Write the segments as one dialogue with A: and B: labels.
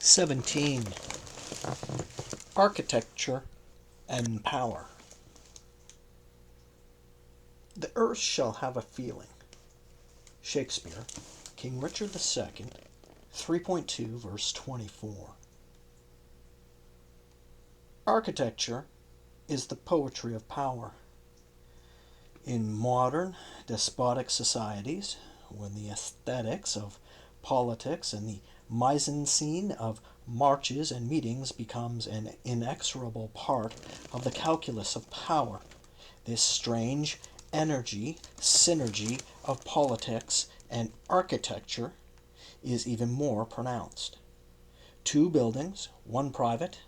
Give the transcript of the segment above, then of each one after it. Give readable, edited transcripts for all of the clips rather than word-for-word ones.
A: 17. Architecture and Power. The earth shall have a feeling. Shakespeare, King Richard II, 3.2, verse 24. Architecture is the poetry of power. In modern, despotic societies, when the aesthetics of politics and the mise-en-scene of marches and meetings becomes an inexorable part of the calculus of power, this strange synergy of politics and architecture is even more pronounced. Two buildings, one private,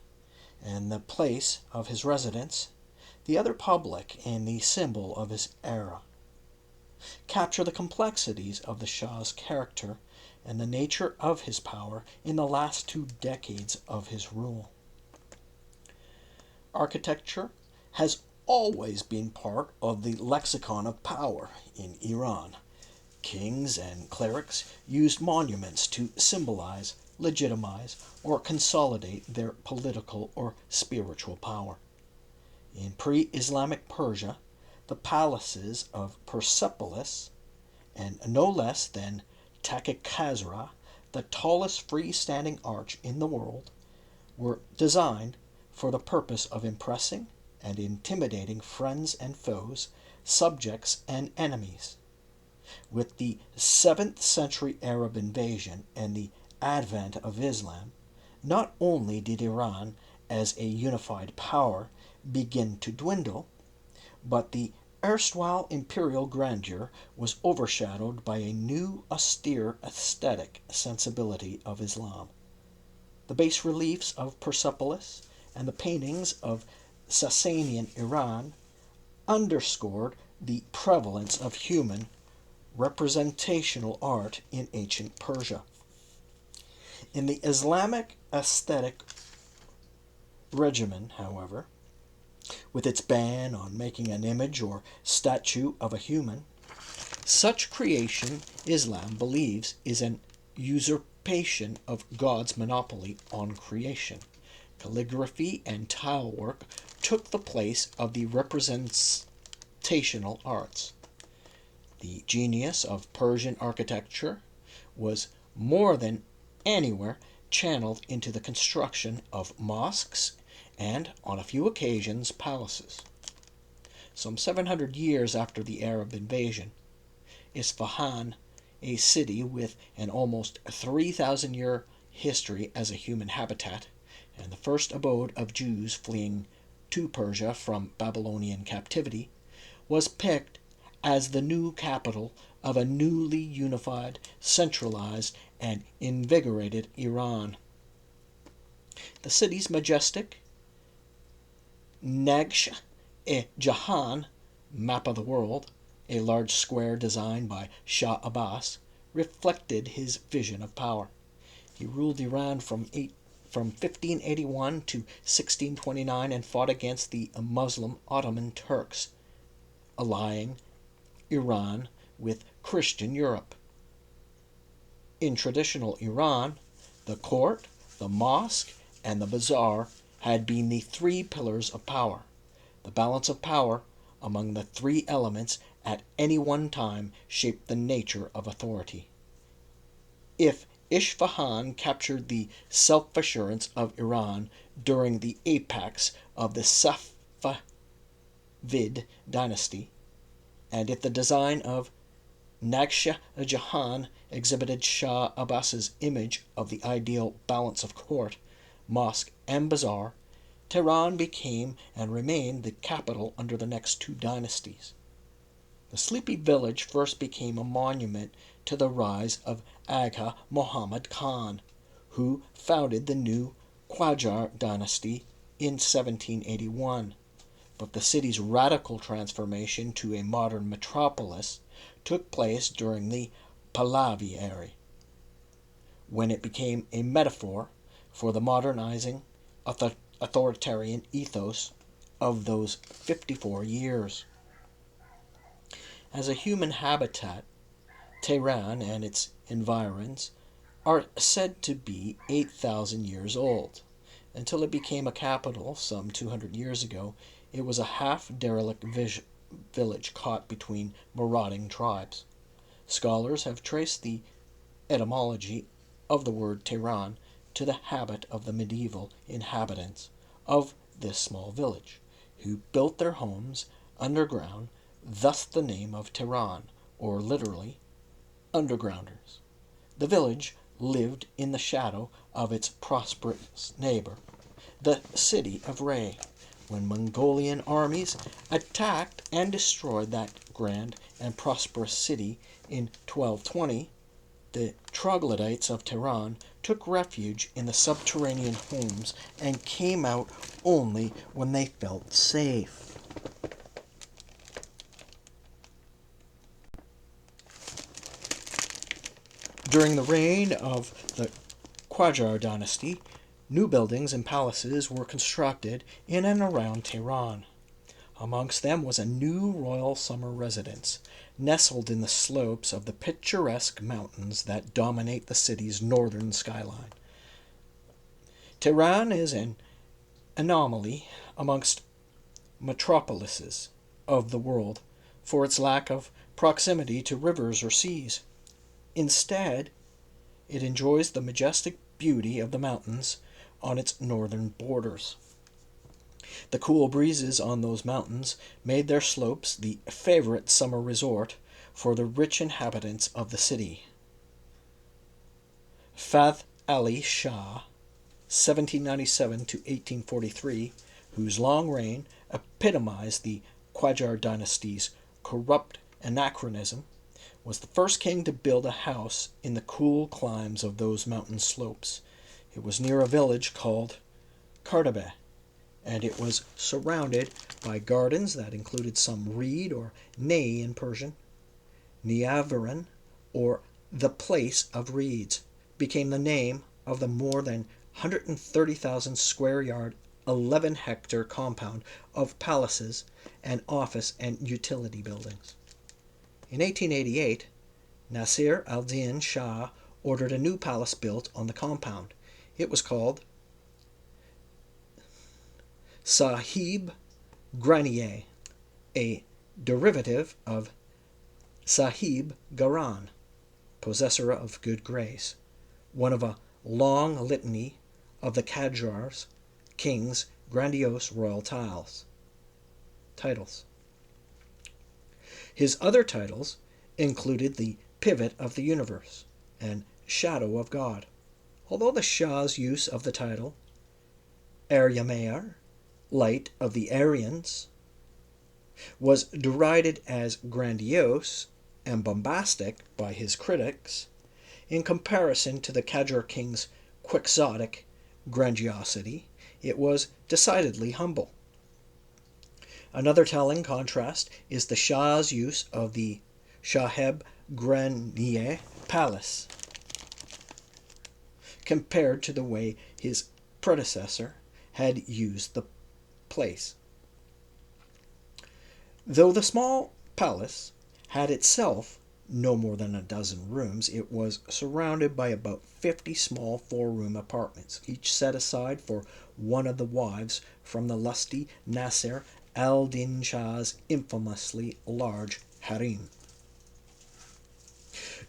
A: and the place of his residence, the other public and the symbol of his era, capture the complexities of the Shah's character and the nature of his power in the last 2 decades of his rule. Architecture has always been part of the lexicon of power in Iran. Kings and clerics used monuments to symbolize, legitimize, or consolidate their political or spiritual power. In pre-Islamic Persia, the palaces of Persepolis, and no less than Takikazra, the tallest freestanding arch in the world, were designed for the purpose of impressing and intimidating friends and foes, subjects and enemies. With the 7th century Arab invasion and the advent of Islam, not only did Iran as a unified power begin to dwindle, but the erstwhile imperial grandeur was overshadowed by a new austere aesthetic sensibility of Islam. The bas-reliefs of Persepolis and the paintings of Sasanian Iran underscored the prevalence of human representational art in ancient Persia. In the Islamic aesthetic regimen, however, with its ban on making an image or statue of a human, such creation Islam believes is an usurpation of God's monopoly on creation. Calligraphy and tile work took the place of the representational arts. The genius of Persian architecture was more than anywhere channeled into the construction of mosques and, on a few occasions, palaces. Some 700 years after the Arab invasion, Isfahan, a city with an almost 3,000-year history as a human habitat, and the first abode of Jews fleeing to Persia from Babylonian captivity, was picked as the new capital of a newly unified, centralized, and invigorated Iran. The city's majestic Naqsh-e-Jahan, map of the world, a large square designed by Shah Abbas, reflected his vision of power. He ruled Iran from 1581 to 1629 and fought against the Muslim Ottoman Turks, allying Iran with Christian Europe. In traditional Iran, the court, the mosque, and the bazaar had been the 3 pillars of power. The balance of power among the 3 elements at any one time shaped the nature of authority. If Isfahan captured the self-assurance of Iran during the apex of the Safavid dynasty, and if the design of Naqsh-e-Jahan exhibited Shah Abbas's image of the ideal balance of court, mosque, and bazaar, Tehran became and remained the capital under the next 2 dynasties. The sleepy village first became a monument to the rise of Agha Muhammad Khan, who founded the new Qajar dynasty in 1781. But the city's radical transformation to a modern metropolis took place during the Pahlavi era, when it became a metaphor for the modernizing authoritarian ethos of those 54 years. As a human habitat, Tehran and its environs are said to be 8,000 years old. Until it became a capital some 200 years ago, it was a half derelict village caught between marauding tribes. Scholars have traced the etymology of the word Tehran to the habit of the medieval inhabitants of this small village, who built their homes underground, thus the name of Tehran, or literally, undergrounders. The village lived in the shadow of its prosperous neighbor, the city of Ray. When Mongolian armies attacked and destroyed that grand and prosperous city in 1220, the troglodytes of Tehran took refuge in the subterranean homes and came out only when they felt safe. During the reign of the Qajar dynasty, new buildings and palaces were constructed in and around Tehran. Amongst them was a new royal summer residence, nestled in the slopes of the picturesque mountains that dominate the city's northern skyline. Tehran is an anomaly amongst metropolises of the world for its lack of proximity to rivers or seas. Instead, it enjoys the majestic beauty of the mountains on its northern borders. The cool breezes on those mountains made their slopes the favorite summer resort for the rich inhabitants of the city. Fath Ali Shah, 1797 to 1843, whose long reign epitomized the Qajar dynasty's corrupt anachronism, was the first king to build a house in the cool climes of those mountain slopes. It was near a village called Kardabeh, and it was surrounded by gardens that included some reed or ney in Persian. Niavaran, or the place of reeds, became the name of the more than 130,000 square yard, 11-hectare compound of palaces and office and utility buildings. In 1888, Nasir al-Din Shah ordered a new palace built on the compound. It was called Sahib Granier, a derivative of Sahib Garan, possessor of good grace, one of a long litany of the Qajar's king's grandiose royal titles. His other titles included the Pivot of the Universe and Shadow of God, although the Shah's use of the title Aryameyer, Light of the Aryans, was derided as grandiose and bombastic by his critics in comparison to the Qajar king's quixotic grandiosity. It was decidedly humble. Another telling contrast is the Shah's use of the Sahib Granier Palace, compared to the way his predecessor had used the place. Though the small palace had itself no more than a dozen rooms, it was surrounded by about 50 small 4-room apartments, each set aside for one of the wives from the lusty Nasir al-Din Shah's infamously large harem.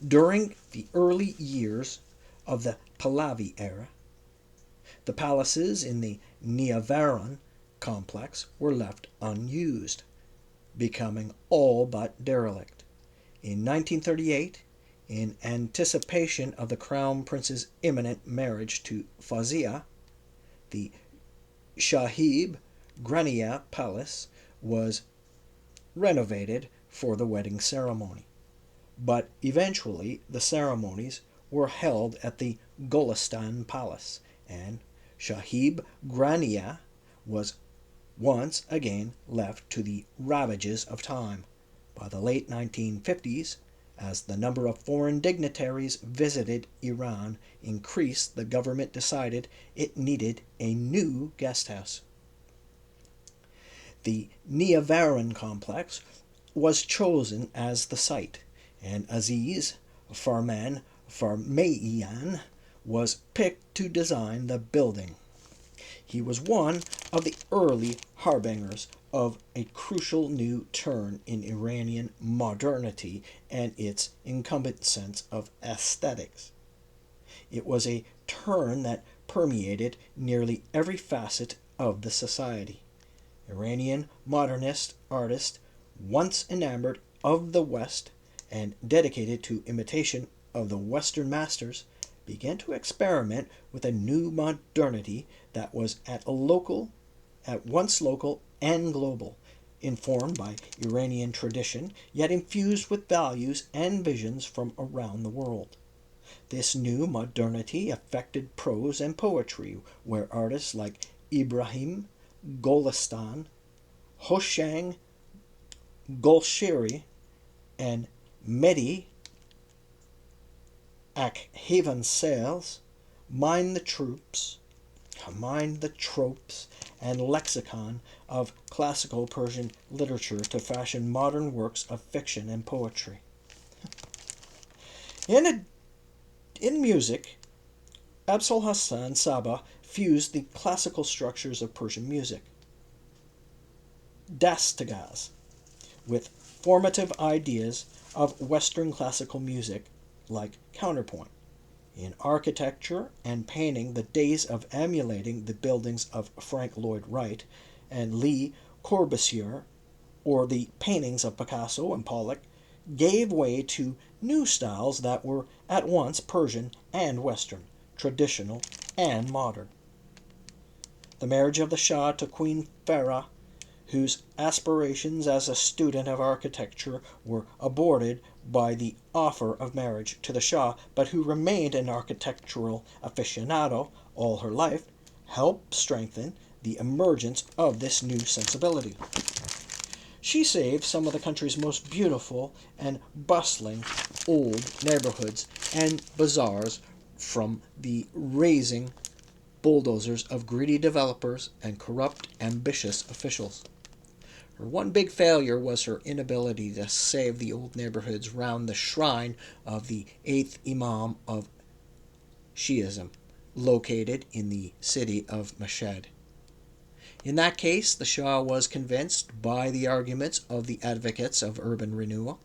A: During the early years of the Pahlavi era, the palaces in the Niavaran complex were left unused, becoming all but derelict. In 1938, in anticipation of the Crown Prince's imminent marriage to Fazia, the Sahib Granier Palace was renovated for the wedding ceremony. But eventually the ceremonies were held at the Golistan Palace, and Sahib Granier was once again left to the ravages of time. By the late 1950s, as the number of foreign dignitaries visited Iran increased, the government decided it needed a new guest house. The Niavaran complex was chosen as the site, and Aziz Farman Farmayan was picked to design the building. He was one of the early harbingers of a crucial new turn in Iranian modernity and its incumbent sense of aesthetics. It was a turn that permeated nearly every facet of the society. Iranian modernist artists, once enamored of the West and dedicated to imitation of the Western masters, began to experiment with a new modernity that was at once local and global, informed by Iranian tradition, yet infused with values and visions from around the world. This new modernity affected prose and poetry, where artists like Ibrahim Golestan, Hoshang Golshiri, and Mehdi Akhavan mined the tropes and lexicon of classical Persian literature to fashion modern works of fiction and poetry. In music, Abul Hassan Sabah fused the classical structures of Persian music, dastgahs, with formative ideas of Western classical music like counterpoint. In architecture and painting, the days of emulating the buildings of Frank Lloyd Wright and Le Corbusier, or the paintings of Picasso and Pollock, gave way to new styles that were at once Persian and Western, traditional and modern. The marriage of the Shah to Queen Farah, whose aspirations as a student of architecture were aborted by the offer of marriage to the Shah, but who remained an architectural aficionado all her life, helped strengthen the emergence of this new sensibility. She saved some of the country's most beautiful and bustling old neighborhoods and bazaars from the razing bulldozers of greedy developers and corrupt, ambitious officials. Her one big failure was her inability to save the old neighborhoods round the shrine of the 8th Imam of Shi'ism, located in the city of Mashhad. In that case, the Shah was convinced by the arguments of the advocates of urban renewal.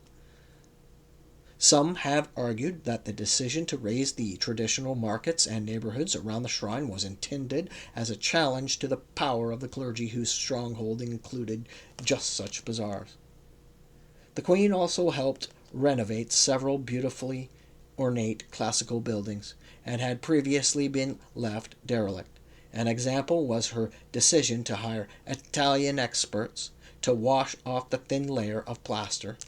A: Some have argued that the decision to raise the traditional markets and neighborhoods around the shrine was intended as a challenge to the power of the clergy, whose stronghold included just such bazaars. The Queen also helped renovate several beautifully ornate classical buildings and had previously been left derelict. An example was her decision to hire Italian experts to wash off the thin layer of plaster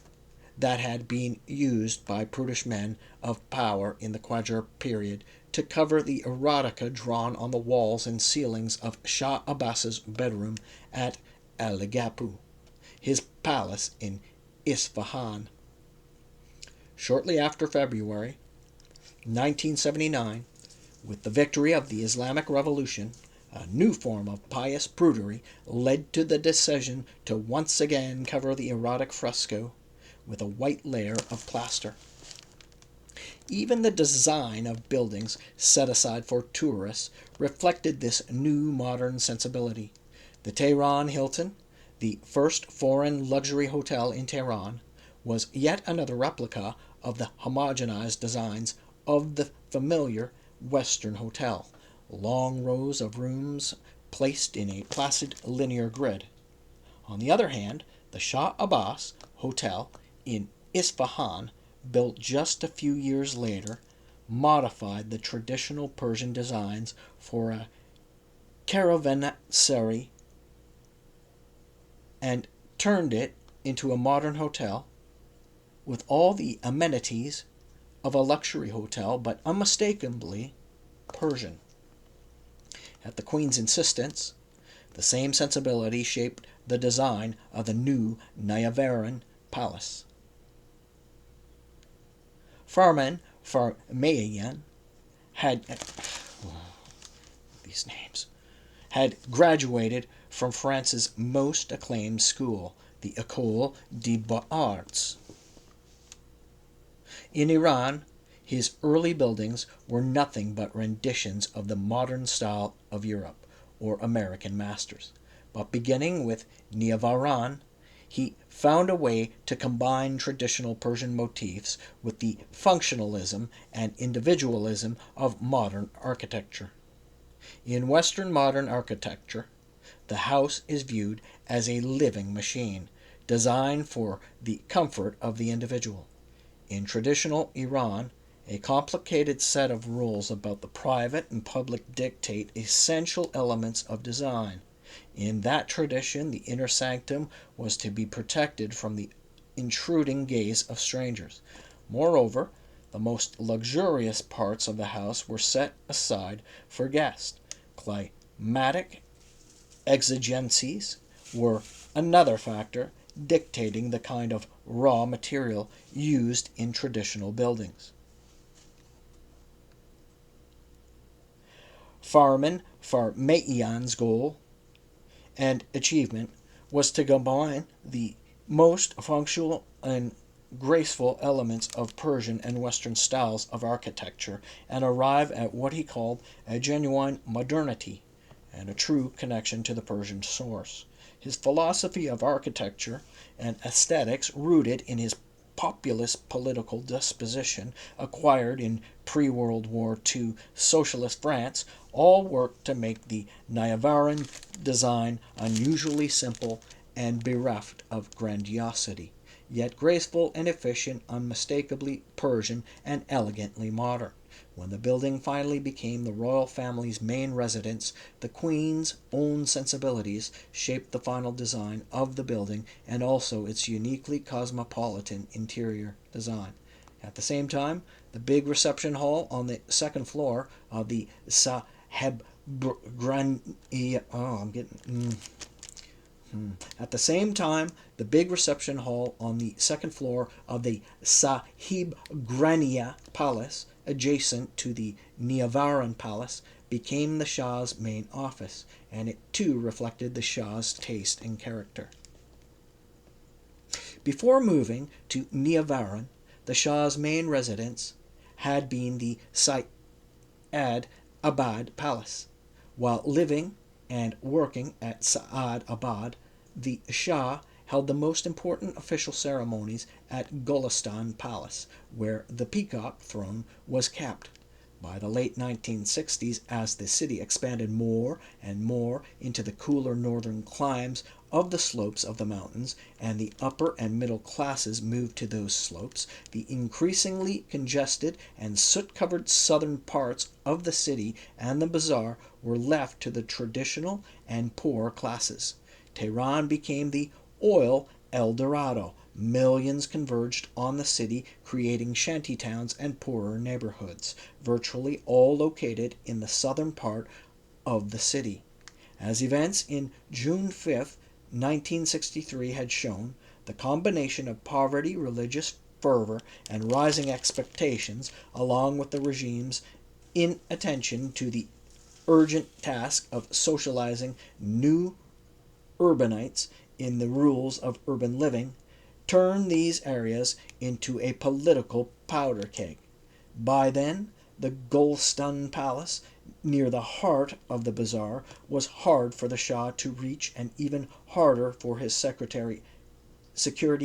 A: that had been used by prudish men of power in the Qajar period to cover the erotica drawn on the walls and ceilings of Shah Abbas's bedroom at Aligapu, his palace in Isfahan. Shortly after February 1979, with the victory of the Islamic Revolution, a new form of pious prudery led to the decision to once again cover the erotic fresco with a white layer of plaster. Even the design of buildings set aside for tourists reflected this new modern sensibility. The Tehran Hilton, the first foreign luxury hotel in Tehran, was yet another replica of the homogenized designs of the familiar Western hotel, long rows of rooms placed in a placid linear grid. On the other hand, the Shah Abbas Hotel in Isfahan, built just a few years later, modified the traditional Persian designs for a caravanserai and turned it into a modern hotel with all the amenities of a luxury hotel, but unmistakably Persian. At the Queen's insistence, the same sensibility shaped the design of the new Nayavaran Palace. Farmayan had graduated from France's most acclaimed school, the École des Beaux-Arts. In Iran, His early buildings were nothing but renditions of the modern style of Europe or American masters. But beginning with Niavaran, he found a way to combine traditional Persian motifs with the functionalism and individualism of modern architecture. In Western modern architecture, the house is viewed as a living machine, designed for the comfort of the individual. In traditional Iran, a complicated set of rules about the private and public dictate essential elements of design. In that tradition, the inner sanctum was to be protected from the intruding gaze of strangers. Moreover, the most luxurious parts of the house were set aside for guests. Climatic exigencies were another factor dictating the kind of raw material used in traditional buildings. Farman Farmaian's goal and achievement was to combine the most functional and graceful elements of Persian and Western styles of architecture and arrive at what he called a genuine modernity and a true connection to the Persian source. His philosophy of architecture and aesthetics, rooted in his populist political disposition acquired in pre-World War II socialist France, all worked to make the Niavaran design unusually simple and bereft of grandiosity, yet graceful and efficient, unmistakably Persian, and elegantly modern. When the building finally became the royal family's main residence, the Queen's own sensibilities shaped the final design of the building and also its uniquely cosmopolitan interior design. At the same time, the big reception hall on the second floor of the Saheb At the same time, the big reception hall on the second floor of the Sahib Grania Palace, adjacent to the Niavaran Palace, became the Shah's main office, and it too reflected the Shah's taste and character. Before moving to Niavaran, the Shah's main residence had been the Saad Abad Palace. While living and working at Saad Abad, the Shah held the most important official ceremonies at Golestan Palace, where the peacock throne was kept. By the late 1960s, as the city expanded more and more into the cooler northern climes of the slopes of the mountains, and the upper and middle classes moved to those slopes, the increasingly congested and soot-covered southern parts of the city and the bazaar were left to the traditional and poor classes. Tehran became the oil El Dorado. Millions converged on the city, creating shanty towns and poorer neighborhoods, virtually all located in the southern part of the city. As events in June 5, 1963 had shown, the combination of poverty, religious fervor, and rising expectations, along with the regime's inattention to the urgent task of socializing new urbanites in the rules of urban living, turned these areas into a political powder keg. By then, the Golestan Palace, near the heart of the bazaar, was hard for the Shah to reach and even harder for his security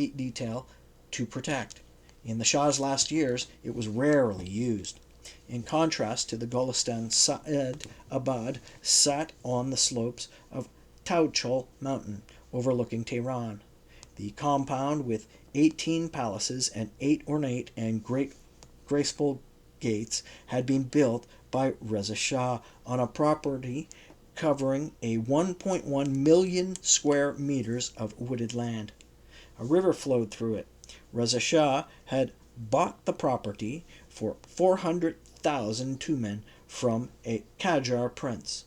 A: detail to protect. In the Shah's last years, it was rarely used. In contrast to the Golestan, Saad Abad sat on the slopes of Tauchol Mountain, overlooking Tehran. The compound, with 18 palaces and 8 ornate and graceful gates, had been built by Reza Shah on a property covering a 1.1 million square meters of wooded land. A river flowed through it. Reza Shah had bought the property for 400,000 tumen from a Qajar prince,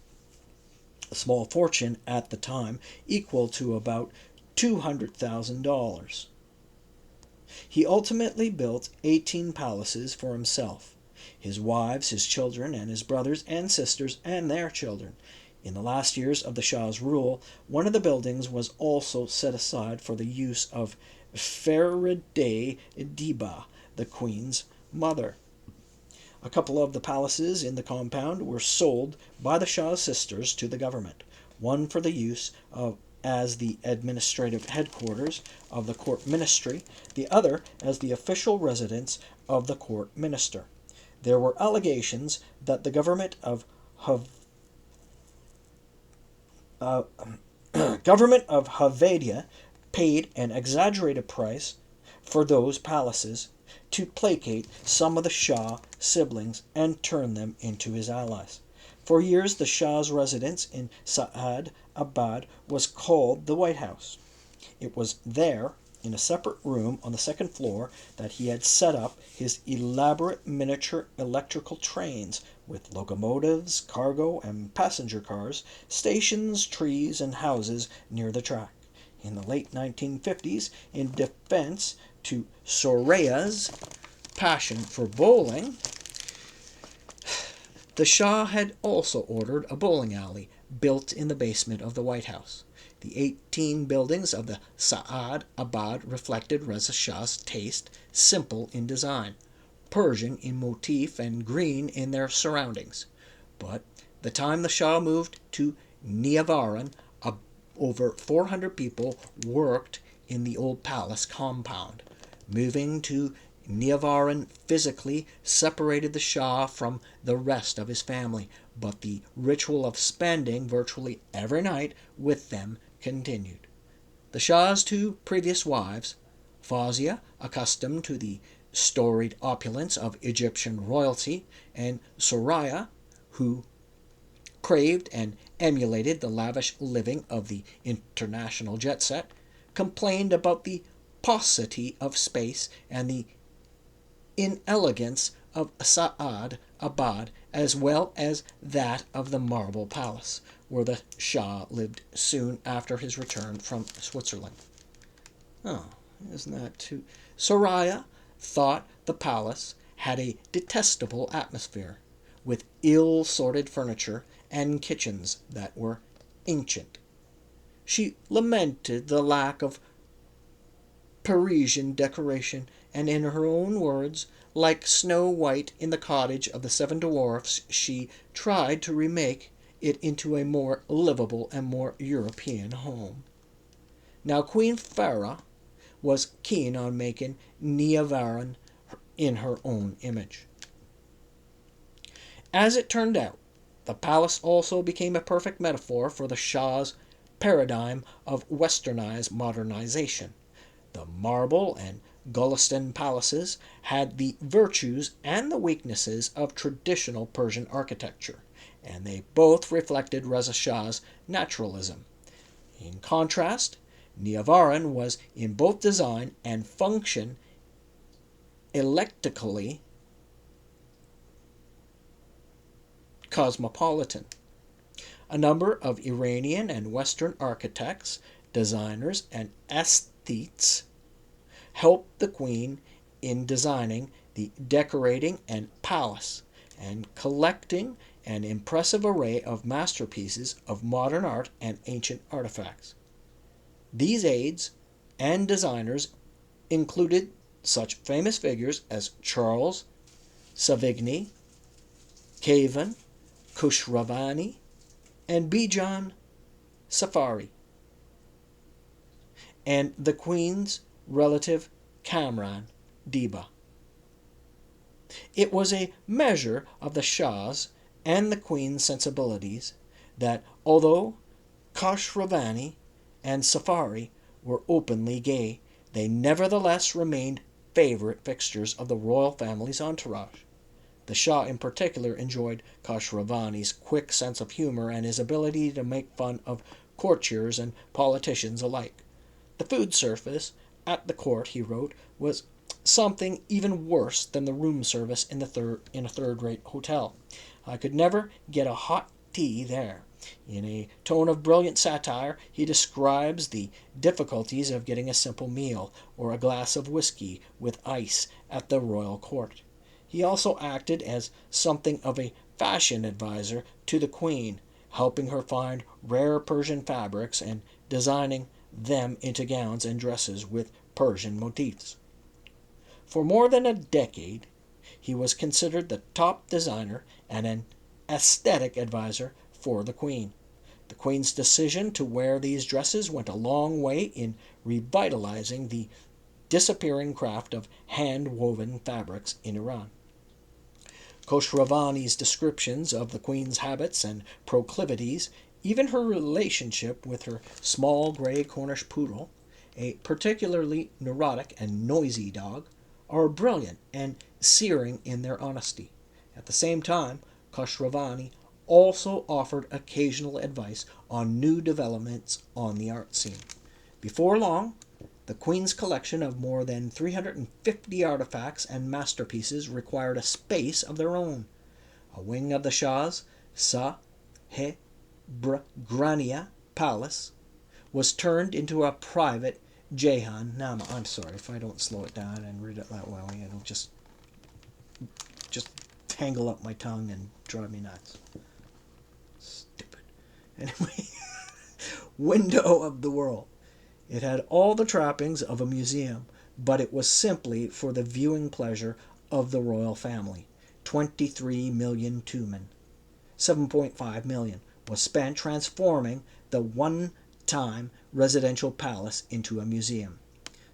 A: a small fortune at the time, equal to about $200,000. He ultimately built 18 palaces for himself, his wives, his children, and his brothers and sisters and their children. In the last years of the Shah's rule, one of the buildings was also set aside for the use of Farideh Diba, the Queen's mother. A couple of the palaces in the compound were sold by the Shah's sisters to the government, one for the use of as the administrative headquarters of the court ministry, the other as the official residence of the court minister. There were allegations that the uh, government of Havadia paid an exaggerated price for those palaces to placate some of the Shah siblings and turn them into his allies. For years, the Shah's residence in Sa'ad Abad was called the White House. It was there, in a separate room on the second floor, that he had set up his elaborate miniature electrical trains with locomotives, cargo and passenger cars, stations, trees, and houses near the track. In the late 1950s, in defense to Soraya's passion for bowling, the Shah had also ordered a bowling alley built in the basement of the White House. The 18 buildings of the Sa'ad Abad reflected Reza Shah's taste, simple in design, Persian in motif, and green in their surroundings. But the time the Shah moved to Niavaran, over 400 people worked in the old palace compound. Moving to Niavaran physically separated the Shah from the rest of his family, but the ritual of spending virtually every night with them continued. The Shah's two previous wives, Fawzia, accustomed to the storied opulence of Egyptian royalty, and Soraya, who craved and emulated the lavish living of the international jet set, complained about the paucity of space and the inelegance of Sa'ad Abad, as well as that of the Marble Palace, where the Shah lived soon after his return from Switzerland. Oh, isn't that too... Soraya thought the palace had a detestable atmosphere, with ill-sorted furniture and kitchens that were ancient. She lamented the lack of Parisian decoration, and in her own words, like Snow White in the cottage of the seven dwarfs, she tried to remake it into a more livable and more European home. Now Queen Farah was keen on making Niavaran in her own image. As it turned out, the palace also became a perfect metaphor for the Shah's paradigm of westernized modernization. The marble and Gulistan palaces had the virtues and the weaknesses of traditional Persian architecture, and they both reflected Reza Shah's naturalism. In contrast, Niavaran was in both design and function eclectically cosmopolitan. A number of Iranian and Western architects, designers, and aesthetes helped the queen in designing the decorating and palace and collecting an impressive array of masterpieces of modern art and ancient artifacts. These aides and designers included such famous figures as Charles, Savigny, Kayvan, Khusravani, and Bijan Safari, and the queen's relative Kamran Diba. It was a measure of the Shah's and the queen's sensibilities that, although Khusravani and Safari were openly gay, they nevertheless remained favorite fixtures of the royal family's entourage. The Shah in particular enjoyed Khusravani's quick sense of humor and his ability to make fun of courtiers and politicians alike. The food service at the court, he wrote, was something even worse than the room service in a third-rate hotel. I could never get a hot tea there. In a tone of brilliant satire, he describes the difficulties of getting a simple meal or a glass of whiskey with ice at the royal court. He also acted as something of a fashion advisor to the queen, helping her find rare Persian fabrics and designing them into gowns and dresses with Persian motifs. For more than a decade, he was considered the top designer and an aesthetic advisor for the Queen. The Queen's decision to wear these dresses went a long way in revitalizing the disappearing craft of hand-woven fabrics in Iran. Khosravani's descriptions of the Queen's habits and proclivities, even her relationship with her small gray Cornish poodle, a particularly neurotic and noisy dog, are brilliant and searing in their honesty. At the same time, Khosravani also offered occasional advice on new developments on the art scene. Before long, the Queen's collection of more than 350 artifacts and masterpieces required a space of their own. A wing of the Shah's Sahebrania Palace was turned into a private Jahan Nama. I'm sorry if I don't slow it down and read it that well. It'll just tangle up my tongue and drive me nuts. Stupid. Anyway, window of the world. It had all the trappings of a museum, but it was simply for the viewing pleasure of the royal family. 23 million tumen, 7.5 million, was spent transforming the one-time residential palace into a museum.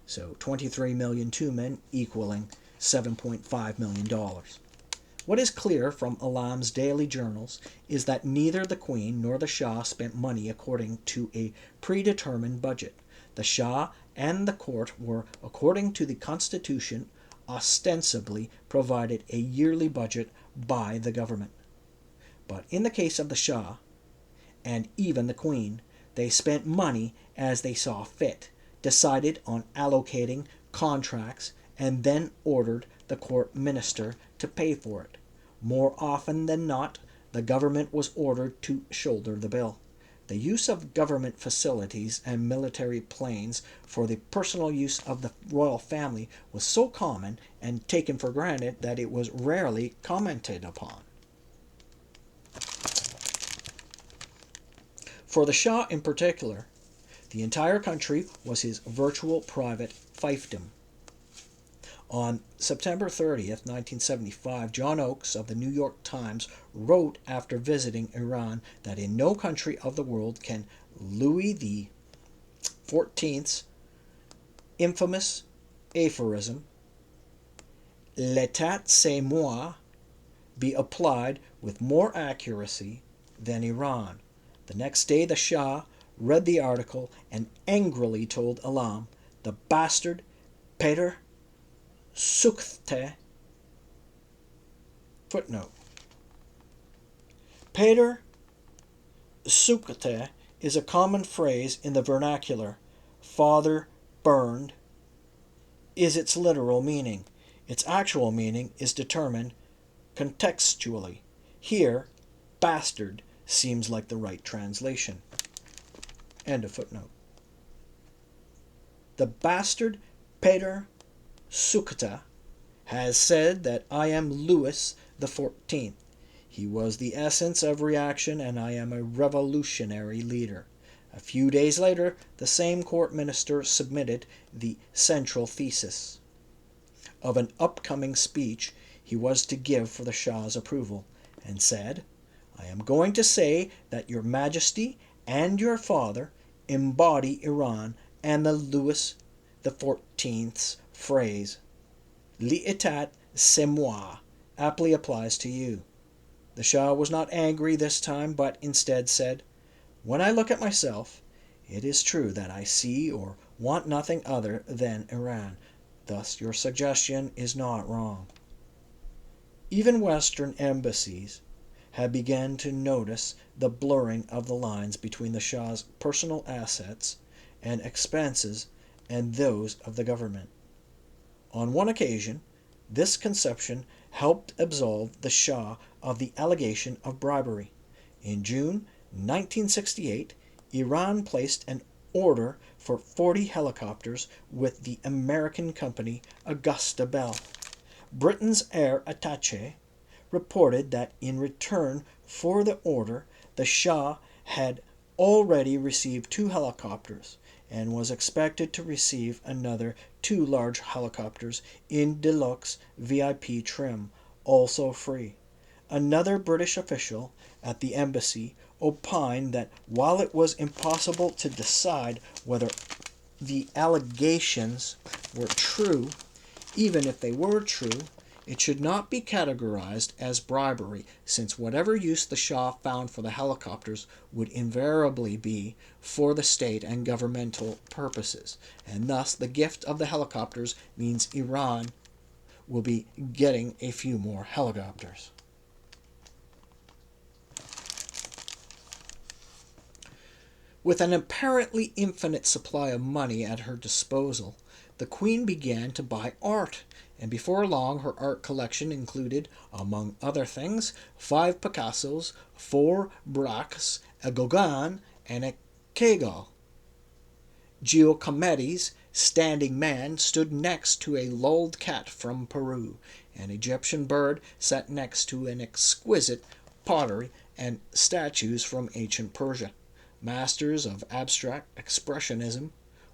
A: So 23 million tumen equaling $7.5 million. What is clear from Alam's daily journals is that neither the Queen nor the Shah spent money according to a predetermined budget. The Shah and the court were, according to the Constitution, ostensibly provided a yearly budget by the government. But in the case of the Shah, and even the Queen, they spent money as they saw fit, decided on allocating contracts, and then ordered the court minister to pay for it. More often than not, the government was ordered to shoulder the bill. The use of government facilities and military planes for the personal use of the royal family was so common and taken for granted that it was rarely commented upon. For the Shah in particular, the entire country was his virtual private fiefdom. On September 30th, 1975, John Oakes of the New York Times wrote after visiting Iran that in no country of the world can Louis XIV's infamous aphorism, "L'état c'est moi," be applied with more accuracy than Iran. The next day the Shah read the article and angrily told Alam, the bastard Peter Sukhteh. Footnote. Peter Sukhteh is a common phrase in the vernacular. Father burned is its literal meaning. Its actual meaning is determined contextually. Here, bastard seems like the right translation. End of footnote. The bastard Peter Sukhteh has said that I am Louis XIV. He was the essence of reaction, and I am a revolutionary leader. A few days later, the same court minister submitted the central thesis of an upcoming speech he was to give for the Shah's approval, and said, I am going to say that your Majesty and your father embody Iran, and the Louis XIV's phrase, L'état c'est moi, aptly applies to you. The Shah was not angry this time, but instead said, when I look at myself, it is true that I see or want nothing other than Iran. Thus your suggestion is not wrong. Even Western embassies had begun to notice the blurring of the lines between the Shah's personal assets and expenses and those of the government. On one occasion, this conception helped absolve the Shah of the allegation of bribery. In June 1968, Iran placed an order for 40 helicopters with the American company Augusta Bell. Britain's air attaché reported that in return for the order, the Shah had already received 2 helicopters and was expected to receive another 2 large helicopters in deluxe VIP trim, also free. Another British official at the embassy opined that while it was impossible to decide whether the allegations were true, even if they were true, it should not be categorized as bribery, since whatever use the Shah found for the helicopters would invariably be for the state and governmental purposes, and thus the gift of the helicopters means Iran will be getting a few more helicopters. With an apparently infinite supply of money at her disposal, the Queen began to buy art, and before long her art collection included, among other things, 5 Picassos, 4 Braques, a Gauguin, and a Chagall. Giacometti's standing man stood next to a lulled cat from Peru, an Egyptian bird sat next to an exquisite pottery and statues from ancient Persia. Masters of abstract expressionism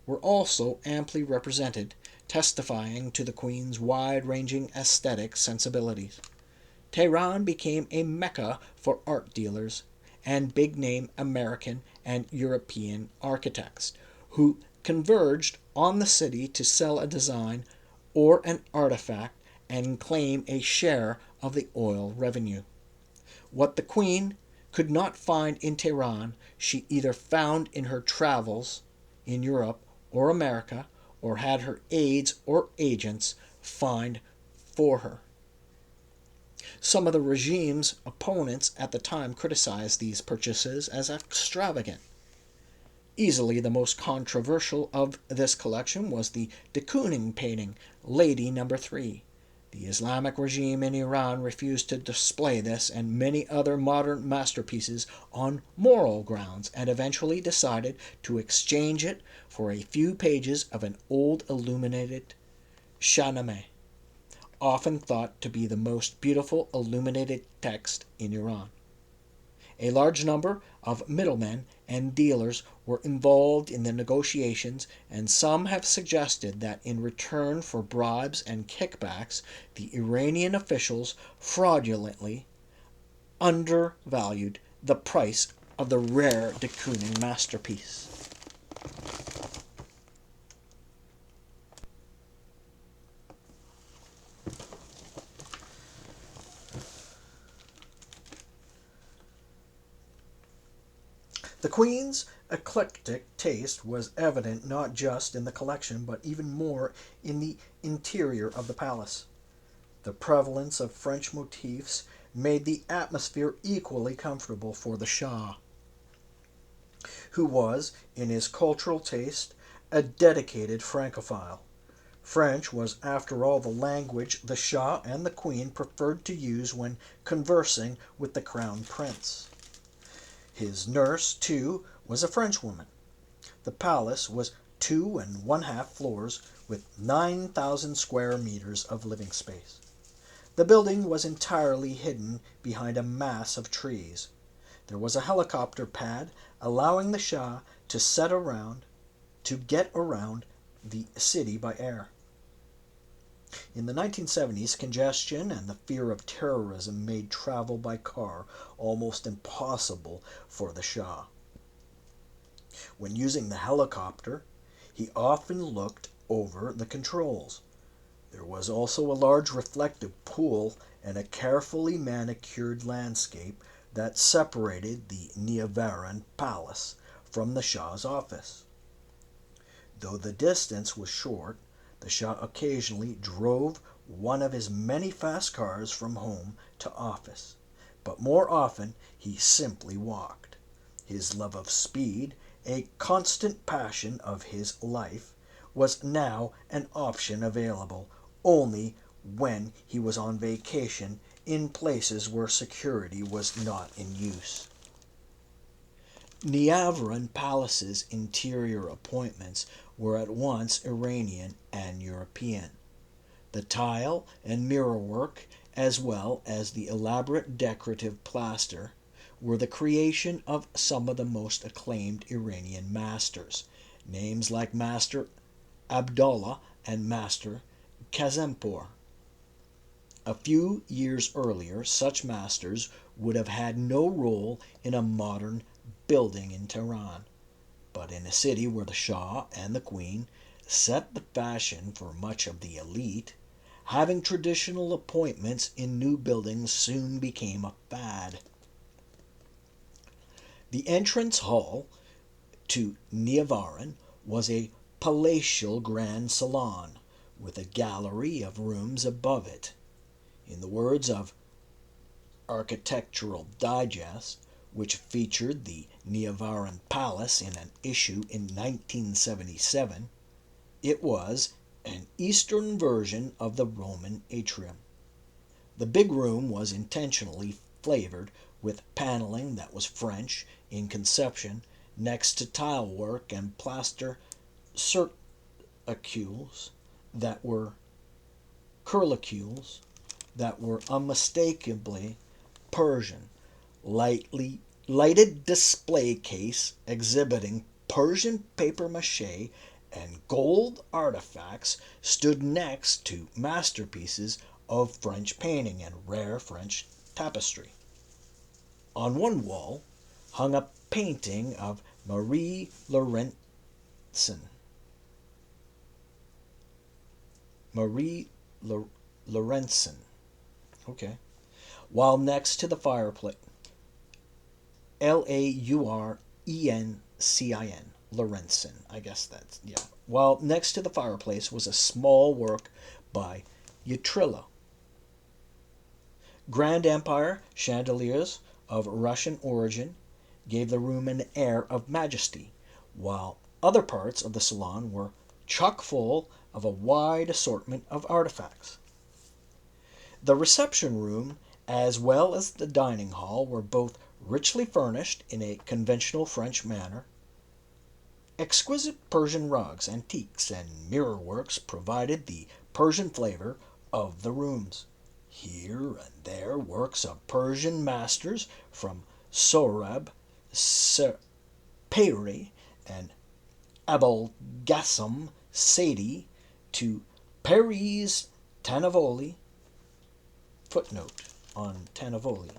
A: were also amply represented, testifying to the Queen's wide-ranging aesthetic sensibilities. Tehran became a mecca for art dealers and big-name American and European architects, who converged on the city to sell a design or an artifact and claim a share of the oil revenue. What the Queen could not find in Tehran, she either found in her travels in Europe or America, or had her aides or agents find for her. Some of the regime's opponents at the time criticized these purchases as extravagant. Easily the most controversial of this collection was the de Kooning painting, Lady No. 3. The Islamic regime in Iran refused to display this and many other modern masterpieces on moral grounds, and eventually decided to exchange it for a few pages of an old illuminated Shahnameh, often thought to be the most beautiful illuminated text in Iran. A large number of middlemen and dealers were involved in the negotiations, and some have suggested that in return for bribes and kickbacks, the Iranian officials fraudulently undervalued the price of the rare de Kooning masterpiece. The Queen's eclectic taste was evident not just in the collection, but even more in the interior of the palace. The prevalence of French motifs made the atmosphere equally comfortable for the Shah, who was, in his cultural taste, a dedicated Francophile. French was, after all, the language the Shah and the Queen preferred to use when conversing with the Crown Prince. His nurse, too, was a Frenchwoman. The palace was 2½ floors with 9,000 square meters of living space. The building was entirely hidden behind a mass of trees. There was a helicopter pad allowing the Shah to get around the city by air. In the 1970s, congestion and the fear of terrorism made travel by car almost impossible for the Shah. When using the helicopter, he often looked over the controls. There was also a large reflective pool and a carefully manicured landscape that separated the Nevarin Palace from the Shah's office. Though the distance was short, the Shah occasionally drove one of his many fast cars from home to office, but more often he simply walked. His love of speed, a constant passion of his life, was now an option available only when he was on vacation in places where security was not in use. Nevarin Palace's interior appointments were at once Iranian and European. The tile and mirrorwork, as well as the elaborate decorative plaster, were the creation of some of the most acclaimed Iranian masters. Names like Master Abdollah and Master Kazempour. A few years earlier, such masters would have had no role in a modern building in Tehran, but in a city where the Shah and the Queen set the fashion for much of the elite, having traditional appointments in new buildings soon became a fad. The entrance hall to Niavaran was a palatial grand salon with a gallery of rooms above it. In the words of Architectural Digest, which featured the Niavaran Palace in an issue in 1977, it was an Eastern version of the Roman atrium. The big room was intentionally flavored with paneling that was French in conception, next to tile work and plaster curlicues that were curlicues that were unmistakably Persian. Lighted display case exhibiting Persian paper mache and gold artifacts stood next to masterpieces of French painting and rare French tapestry. On one wall hung a painting of Marie Laurencin. Marie Laurencin. Okay. While next to the fireplace, Laurencin. Laurencin. I guess that's, yeah. While next to the fireplace was a small work by Utrillo. Grand Empire chandeliers of Russian origin gave the room an air of majesty, while other parts of the salon were chock full of a wide assortment of artifacts. The reception room, as well as the dining hall, were both richly furnished in a conventional French manner. Exquisite Persian rugs, antiques, and mirrorworks provided the Persian flavor of the rooms. Here and there works of Persian masters from Sohrab, Peyri, and Abul Gassam Sadi to Paris Tanavoli. Footnote on Tanavoli.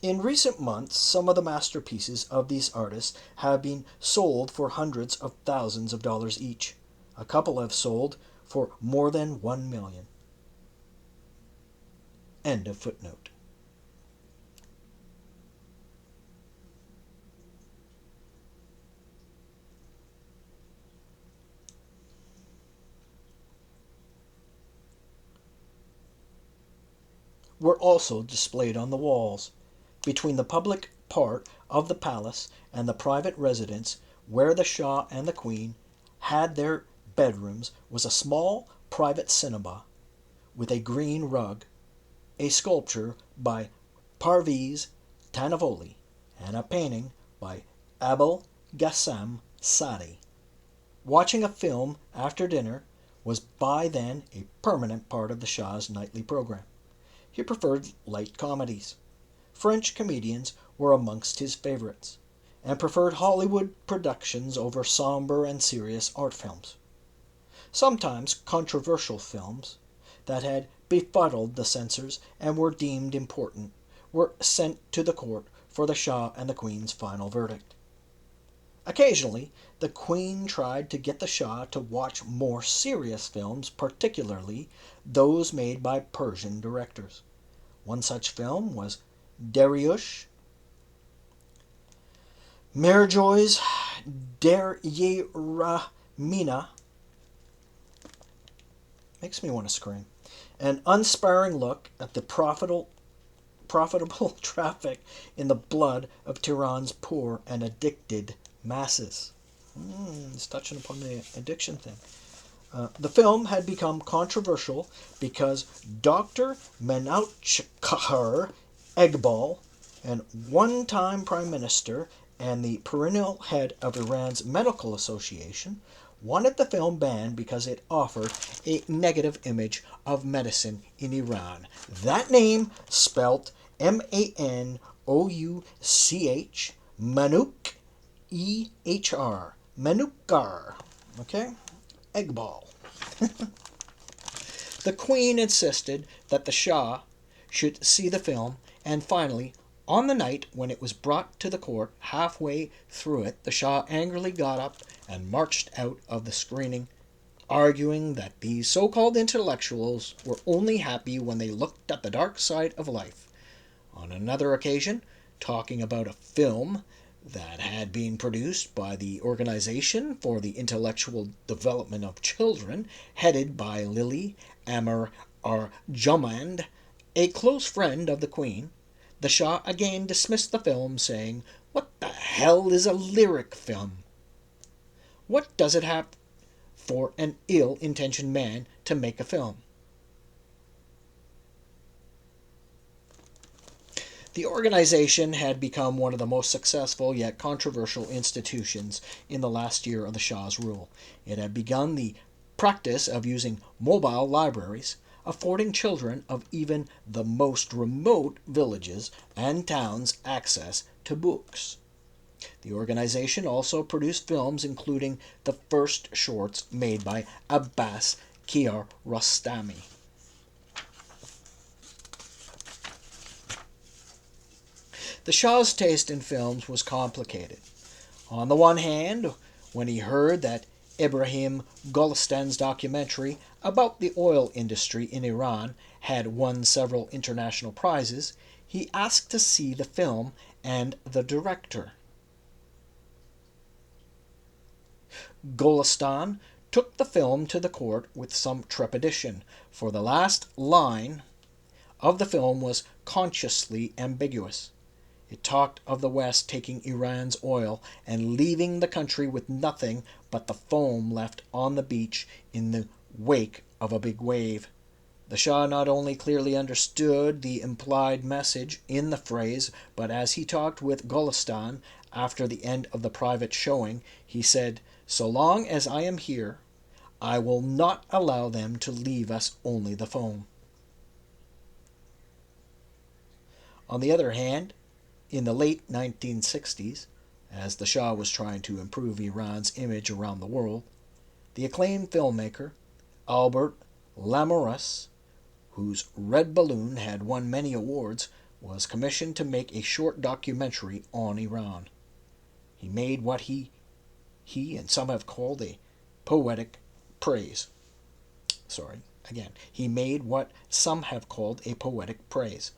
A: In recent months, some of the masterpieces of these artists have been sold for hundreds of thousands of dollars each. A couple have sold for more than $1 million. End of footnote. Were also displayed on the walls. Between the public part of the palace and the private residence where the Shah and the Queen had their bedrooms was a small private cinema with a green rug, a sculpture by Parviz Tanavoli, and a painting by Abul Gassam Sadi. Watching a film after dinner was by then a permanent part of the Shah's nightly program. He preferred light comedies. French comedians were amongst his favorites, and preferred Hollywood productions over somber and serious art films. Sometimes controversial films that had befuddled the censors and were deemed important were sent to the court for the Shah and the Queen's final verdict. Occasionally, the Queen tried to get the Shah to watch more serious films, particularly those made by Persian directors. One such film was Dariush Merjoy's Deryeramina. Makes me want to scream. An unsparing look at the profitable traffic in the blood of Tehran's poor and addicted masses. It's touching upon the addiction thing. The film had become controversial because Dr. Menouchkar Egbal, an one-time prime minister and the perennial head of Iran's medical association, wanted the film banned because it offered a negative image of medicine in Iran. That name, spelt Manouch, Manouk, Ehr, Manoukar. Okay? Egbal. The Queen insisted that the Shah should see the film, and finally, on the night when it was brought to the court, halfway through it, the Shah angrily got up and marched out of the screening, arguing that these so-called intellectuals were only happy when they looked at the dark side of life. On another occasion, talking about a film that had been produced by the Organization for the Intellectual Development of Children, headed by Lily Amar Arjumand, a close friend of the Queen, the Shah again dismissed the film, saying, "What the hell is a lyric film? What does it have for an ill-intentioned man to make a film?" The organization had become one of the most successful yet controversial institutions in the last year of the Shah's rule. It had begun the practice of using mobile libraries, affording children of even the most remote villages and towns access to books. The organization also produced films, including the first shorts made by Abbas Kiarostami. The Shah's taste in films was complicated. On the one hand, when he heard that Ibrahim Golistan's documentary about the oil industry in Iran had won several international prizes, he asked to see the film and the director. Golistan took the film to the court with some trepidation, for the last line of the film was consciously ambiguous. It talked of the West taking Iran's oil and leaving the country with nothing but the foam left on the beach in the wake of a big wave. The Shah not only clearly understood the implied message in the phrase, but as he talked with Golistan after the end of the private showing, he said, "So long as I am here, I will not allow them to leave us only the foam." On the other hand, in the late 1960s, as the Shah was trying to improve Iran's image around the world, the acclaimed filmmaker Albert Lamouras, whose Red Balloon had won many awards, was commissioned to make a short documentary on Iran. He made what he and some have called a poetic praise. He made what some have called a poetic praise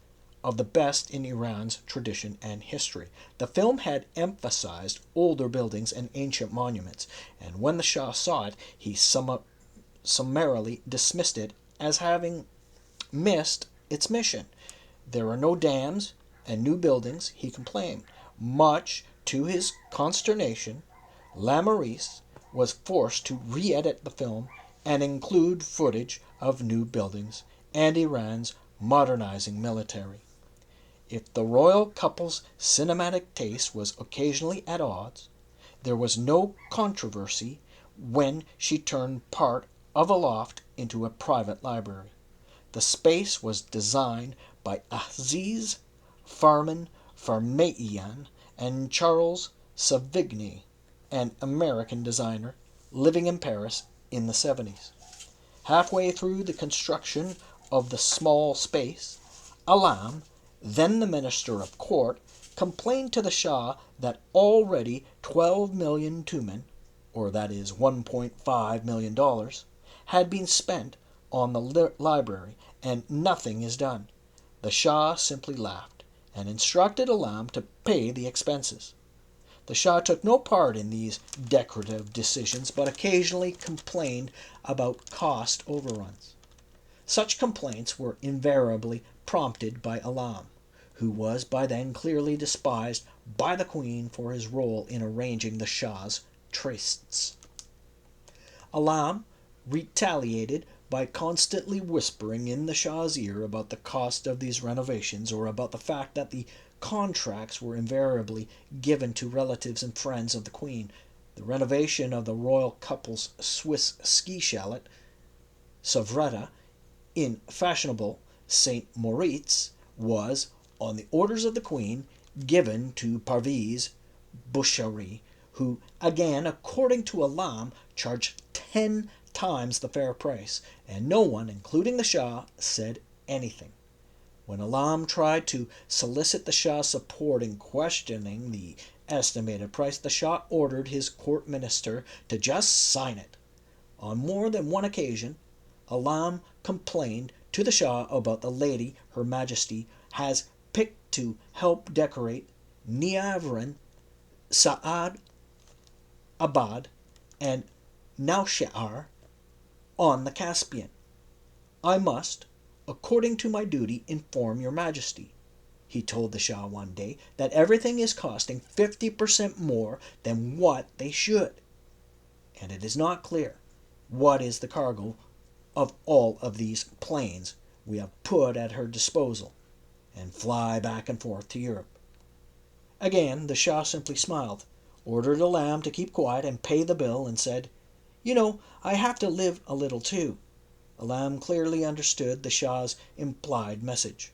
A: of the best in Iran's tradition and history. The film had emphasized older buildings and ancient monuments, and when the Shah saw it, he summarily dismissed it as having missed its mission. There are no dams and new buildings, he complained. Much to his consternation, Lamouras was forced to re-edit the film and include footage of new buildings and Iran's modernizing military. If the royal couple's cinematic taste was occasionally at odds, there was no controversy when she turned part of a loft into a private library. The space was designed by Aziz Farman Farmaian and Charles Savigny, an American designer living in Paris in the 70s. Halfway through the construction of the small space, Alam, then the Minister of Court, complained to the Shah that already 12 million tumen, or that is $1.5 million, had been spent on the library, and nothing is done. The Shah simply laughed and instructed Alam to pay the expenses. The Shah took no part in these decorative decisions, but occasionally complained about cost overruns. Such complaints were invariably prompted by Alam, who was by then clearly despised by the Queen for his role in arranging the Shah's trysts. Alam retaliated by constantly whispering in the Shah's ear about the cost of these renovations, or about the fact that the contracts were invariably given to relatives and friends of the Queen. The renovation of the royal couple's Swiss ski chalet, Savretta, in fashionable St. Moritz, was, on the orders of the Queen, given to Parviz Bushari, who, again, according to Alam, charged 10 times the fair price, and no one, including the Shah, said anything. When Alam tried to solicit the Shah's support in questioning the estimated price, the Shah ordered his court minister to just sign it. On more than one occasion, Alam complained to the Shah about the lady Her Majesty has picked to help decorate Niavran, Saad Abad, and Naushahar on the Caspian. I must, according to my duty, inform your Majesty, he told the Shah one day, that everything is costing 50% more than what they should, and it is not clear what is the cargo of all of these planes we have put at her disposal, and fly back and forth to Europe. Again, the Shah simply smiled, ordered Alam to keep quiet and pay the bill, and said, "You know, I have to live a little too." Alam clearly understood the Shah's implied message.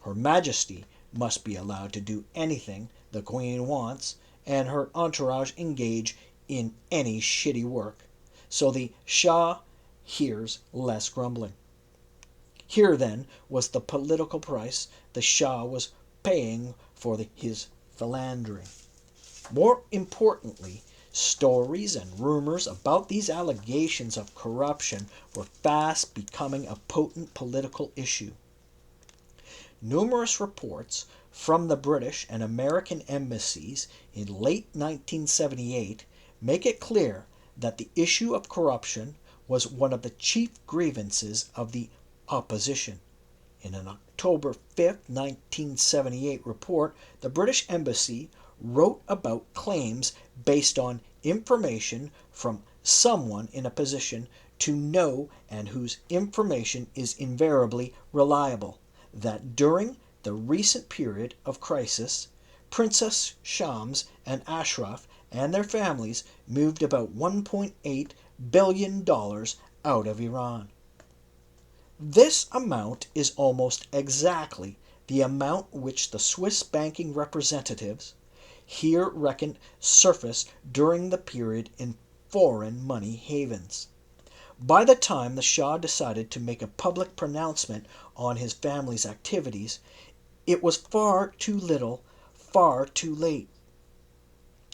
A: Her Majesty must be allowed to do anything the Queen wants, and her entourage engage in any shitty work, so the Shah hears less grumbling. Here, then, was the political price the Shah was paying for his philandering. More importantly, stories and rumors about these allegations of corruption were fast becoming a potent political issue. Numerous reports from the British and American embassies in late 1978 make it clear that the issue of corruption was one of the chief grievances of the opposition. In an October 5, 1978 report, the British Embassy wrote about claims based on information from someone in a position to know and whose information is invariably reliable, that during the recent period of crisis, Princess Shams and Ashraf and their families moved about $1.8 billion out of Iran. This amount is almost exactly the amount which the Swiss banking representatives here reckoned surfaced during the period in foreign money havens. By the time the Shah decided to make a public pronouncement on his family's activities, it was far too little, far too late.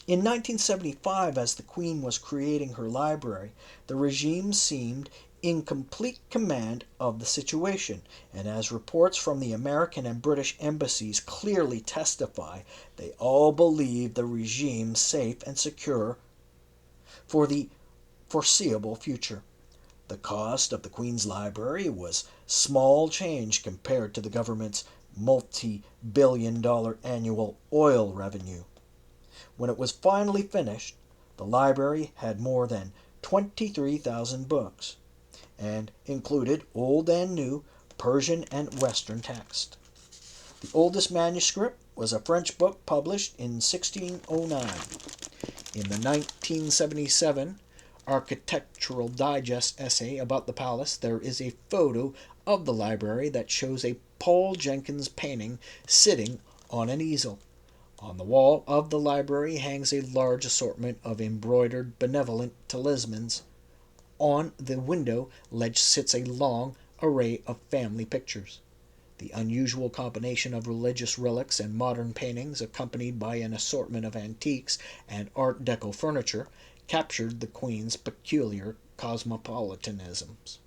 A: In 1975, as the Queen was creating her library, the regime seemed in complete command of the situation, and as reports from the American and British embassies clearly testify, they all believed the regime safe and secure for the foreseeable future. The cost of the Queen's library was small change compared to the government's multi-billion-dollar annual oil revenue. When it was finally finished, the library had more than 23,000 books, and included old and new Persian and Western text. The oldest manuscript was a French book published in 1609. In the 1977 Architectural Digest essay about the palace, there is a photo of the library that shows a Paul Jenkins painting sitting on an easel. On the wall of the library hangs a large assortment of embroidered benevolent talismans. On the window ledge sits a long array of family pictures. The unusual combination of religious relics and modern paintings, accompanied by an assortment of antiques and Art Deco furniture, captured the Queen's peculiar cosmopolitanisms.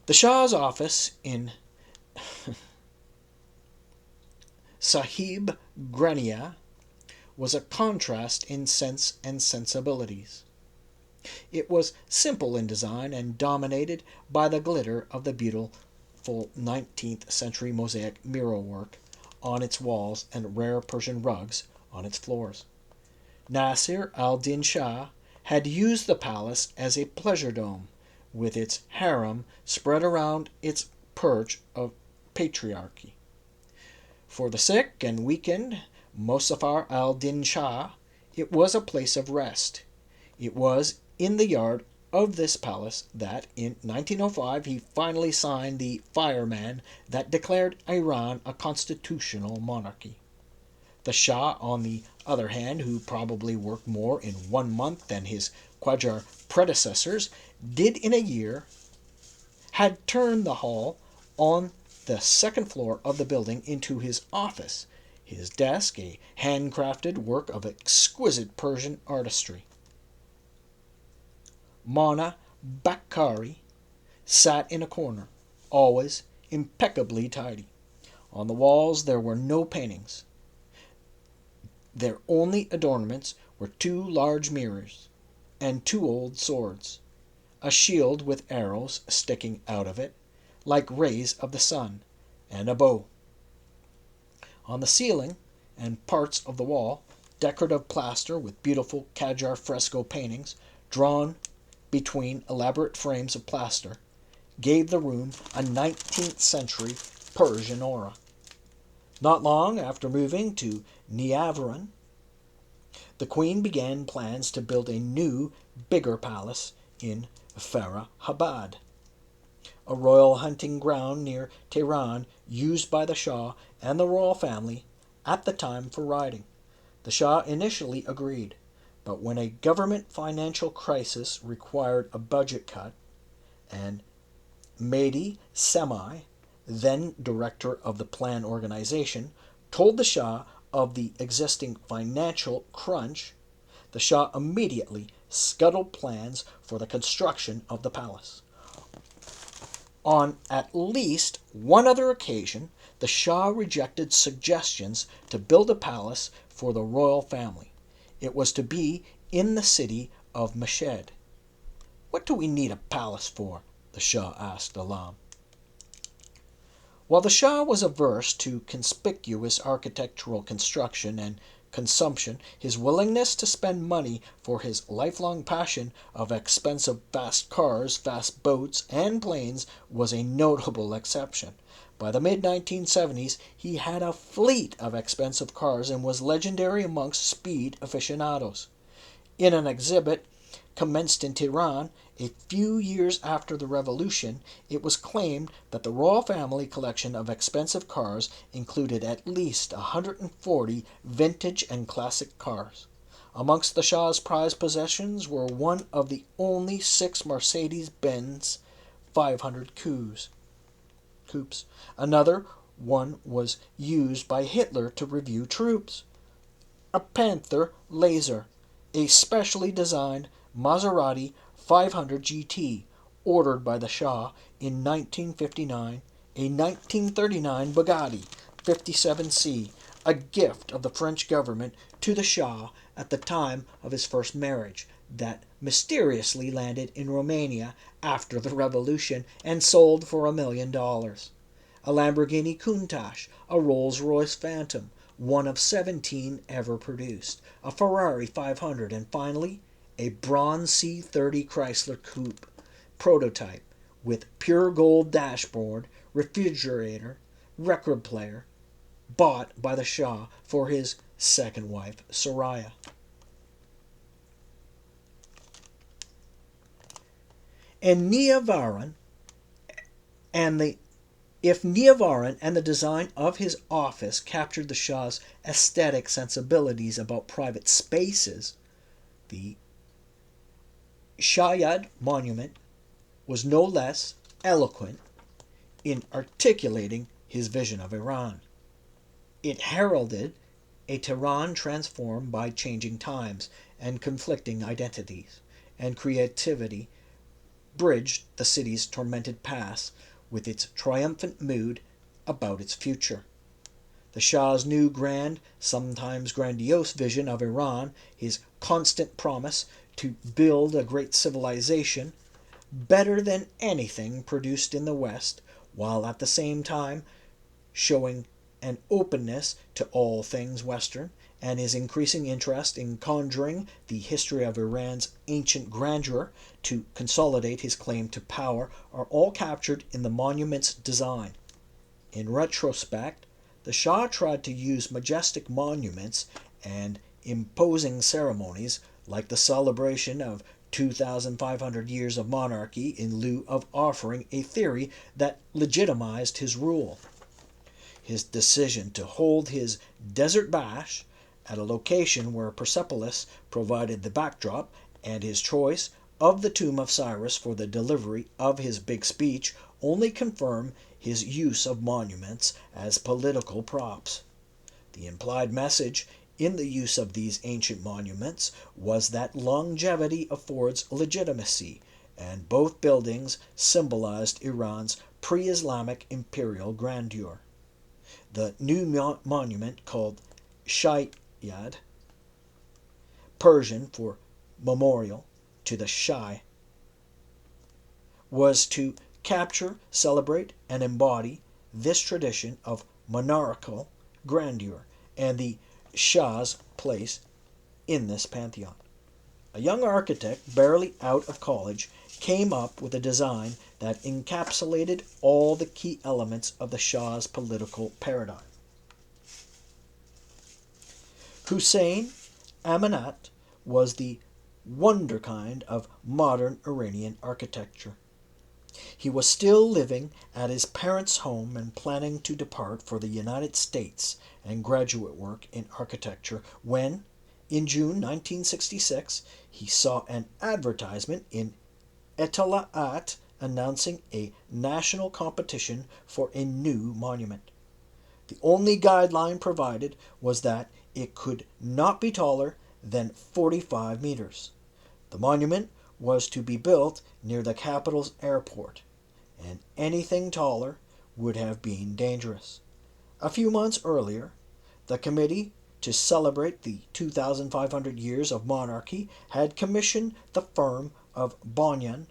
A: The Shah's office in Sahib Grania was a contrast in sense and sensibilities. It was simple in design and dominated by the glitter of the beautiful 19th century mosaic mirrorwork on its walls and rare Persian rugs on its floors. Nasir al-Din Shah had used the palace as a pleasure dome, with its harem spread around its perch of patriarchy. For the sick and weakened Mozaffar al-Din Shah, it was a place of rest. It was in the yard of this palace that, in 1905, he finally signed the fireman that declared Iran a constitutional monarchy. The Shah, on the other hand, who probably worked more in 1 month than his Qajar predecessors did in a year, had turned the hall on the second floor of the building into his office, his desk a handcrafted work of exquisite Persian artistry. Mana Bakkari sat in a corner, always impeccably tidy. On the walls there were no paintings. Their only adornments were two large mirrors and two old swords, a shield with arrows sticking out of it, like rays of the sun, and a bow. On the ceiling and parts of the wall, decorative plaster with beautiful Qajar fresco paintings drawn between elaborate frames of plaster gave the room a 19th century Persian aura. Not long after moving to Niavaran, the Queen began plans to build a new, bigger palace in Farah-Habad, a royal hunting ground near Tehran used by the Shah and the royal family at the time for riding. The Shah initially agreed, but when a government financial crisis required a budget cut, and Mehdi Semai, then director of the plan organization, told the Shah of the existing financial crunch, the Shah immediately scuttled plans for the construction of the palace. On at least one other occasion, the Shah rejected suggestions to build a palace for the royal family. It was to be in the city of Meshed. "What do we need a palace for?" the Shah asked Alam. While the Shah was averse to conspicuous architectural construction and consumption, his willingness to spend money for his lifelong passion of expensive fast cars, fast boats, and planes was a notable exception. By the mid-1970s, he had a fleet of expensive cars and was legendary amongst speed aficionados. In an exhibit commenced in Tehran a few years after the revolution, it was claimed that the royal family collection of expensive cars included at least 140 vintage and classic cars. Amongst the Shah's prized possessions were one of the only 6 Mercedes-Benz 500 coupes. Another one was used by Hitler to review troops. A Panther Laser, a specially designed Maserati 500 GT, ordered by the Shah in 1959, a 1939 Bugatti 57C, a gift of the French government to the Shah at the time of his first marriage, that mysteriously landed in Romania after the revolution and sold for $1 million. A Lamborghini Countach, a Rolls-Royce Phantom, one of 17 ever produced, a Ferrari 500, and finally, a bronze C30 Chrysler Coupe prototype with pure gold dashboard, refrigerator, record player, bought by the Shah for his second wife, Soraya. And Niavaran if Niavaran and the design of his office captured the Shah's aesthetic sensibilities about private spaces, the Shayad monument was no less eloquent in articulating his vision of Iran. It heralded a Tehran transformed by changing times and conflicting identities, and creativity bridged the city's tormented past with its triumphant mood about its future. The Shah's new grand, sometimes grandiose vision of Iran, his constant promise to build a great civilization, better than anything produced in the West, while at the same time showing an openness to all things Western, and his increasing interest in conjuring the history of Iran's ancient grandeur to consolidate his claim to power, are all captured in the monument's design. In retrospect, the Shah tried to use majestic monuments and imposing ceremonies like the celebration of 2,500 years of monarchy in lieu of offering a theory that legitimized his rule. his decision to hold his desert bash at a location where Persepolis provided the backdrop, and his choice of the tomb of Cyrus for the delivery of his big speech only confirm his use of monuments as political props. The implied message in the use of these ancient monuments was that longevity affords legitimacy, and both buildings symbolized Iran's pre-Islamic imperial grandeur. The new monument, called Shayyad, Persian for memorial to the Shah, was to capture, celebrate, and embody this tradition of monarchical grandeur and the Shah's place in this pantheon. A young architect, barely out of college, came up with a design that encapsulated all the key elements of the Shah's political paradigm. Hussein Amanat was the wonderkind of modern Iranian architecture. He was still living at his parents' home and planning to depart for the United States and graduate work in architecture when, in June 1966, he saw an advertisement in Etala'at announcing a national competition for a new monument. The only guideline provided was that it could not be taller than 45 meters. The monument was to be built near the capital's airport, and anything taller would have been dangerous. A few months earlier, the committee to celebrate the 2,500 years of monarchy had commissioned the firm of Banyan,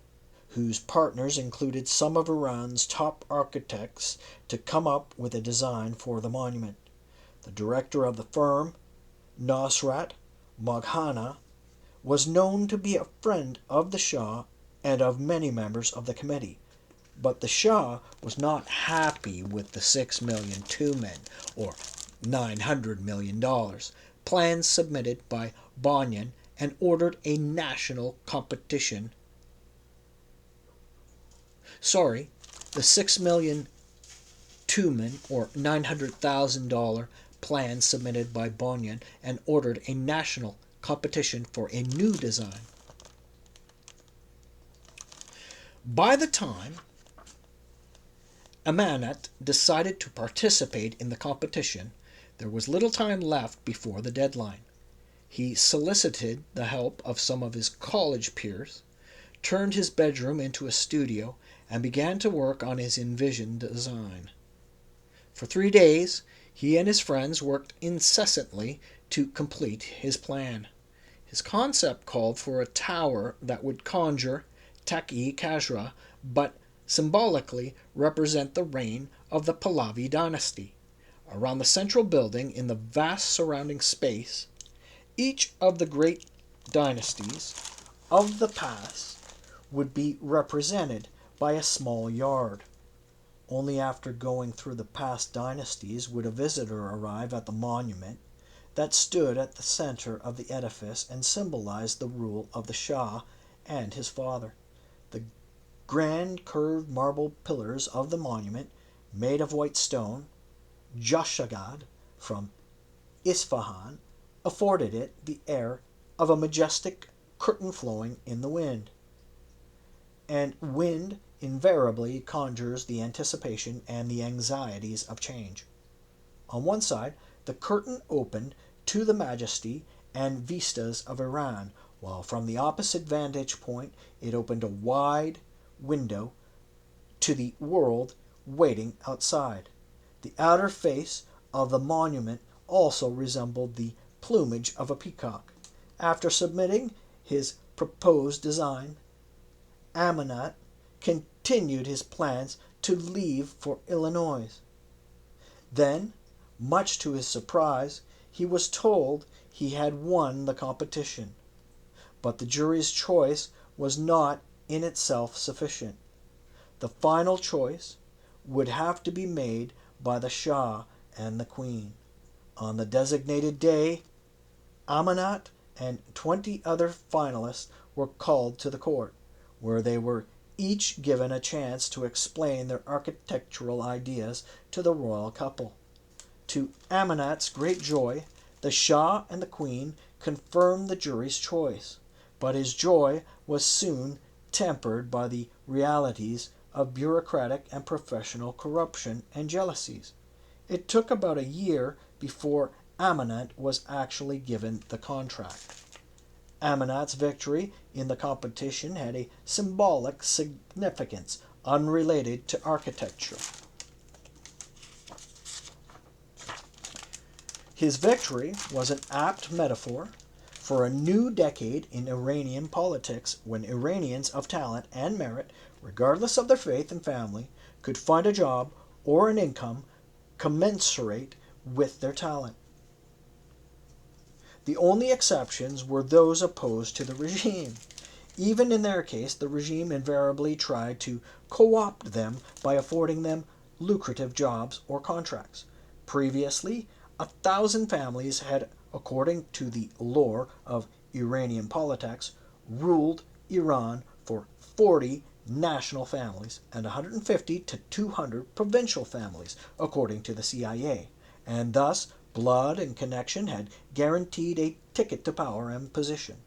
A: whose partners included some of Iran's top architects, to come up with a design for the monument. The director of the firm, Nosrat Moghana, was known to be a friend of the Shah and of many members of the committee. But the Shah was not happy with the 6 million tumen, or $900 million, plans submitted by Banyan, and ordered a national competition. The 6 million tumen, or $900,000, plan submitted by Banyan, and ordered a national competition for a new design. By the time Amanat decided to participate in the competition, there was little time left before the deadline. He solicited the help of some of his college peers, turned his bedroom into a studio, and began to work on his envisioned design. For 3 days, he and his friends worked incessantly to complete his plan. His concept called for a tower that would conjure Taki-Kajra, but symbolically represent the reign of the Pahlavi dynasty. Around the central building, in the vast surrounding space, each of the great dynasties of the past would be represented by a small yard. Only after going through the past dynasties would a visitor arrive at the monument that stood at the center of the edifice and symbolized the rule of the Shah and his father. The grand curved marble pillars of the monument, made of white stone, Jashagad, from Isfahan, afforded it the air of a majestic curtain flowing in the wind. And wind invariably conjures the anticipation and the anxieties of change. On one side, the curtain opened to the majesty and vistas of Iran, while from the opposite vantage point it opened a wide window to the world waiting outside. The outer face of the monument also resembled the plumage of a peacock. After submitting his proposed design, Amanat continued his plans to leave for Illinois. Then, much to his surprise, he was told he had won the competition. But the jury's choice was not in itself sufficient. The final choice would have to be made by the Shah and the Queen. On the designated day, Amanat and 20 other finalists were called to the court, where they were each given a chance to explain their architectural ideas to the royal couple. To Amanat's great joy, the Shah and the Queen confirmed the jury's choice, but his joy was soon tempered by the realities of bureaucratic and professional corruption and jealousies. It took about a year before Amanat was actually given the contract. Amanat's victory in the competition had a symbolic significance unrelated to architecture. His victory was an apt metaphor for a new decade in Iranian politics when Iranians of talent and merit, regardless of their faith and family, could find a job or an income commensurate with their talent. The only exceptions were those opposed to the regime. Even in their case, the regime invariably tried to co-opt them by affording them lucrative jobs or contracts. Previously, 1,000 families had, according to the lore of Iranian politics, ruled Iran for 40 national families and 150 to 200 provincial families, according to the CIA, and thus blood and connection had guaranteed a ticket to power and position.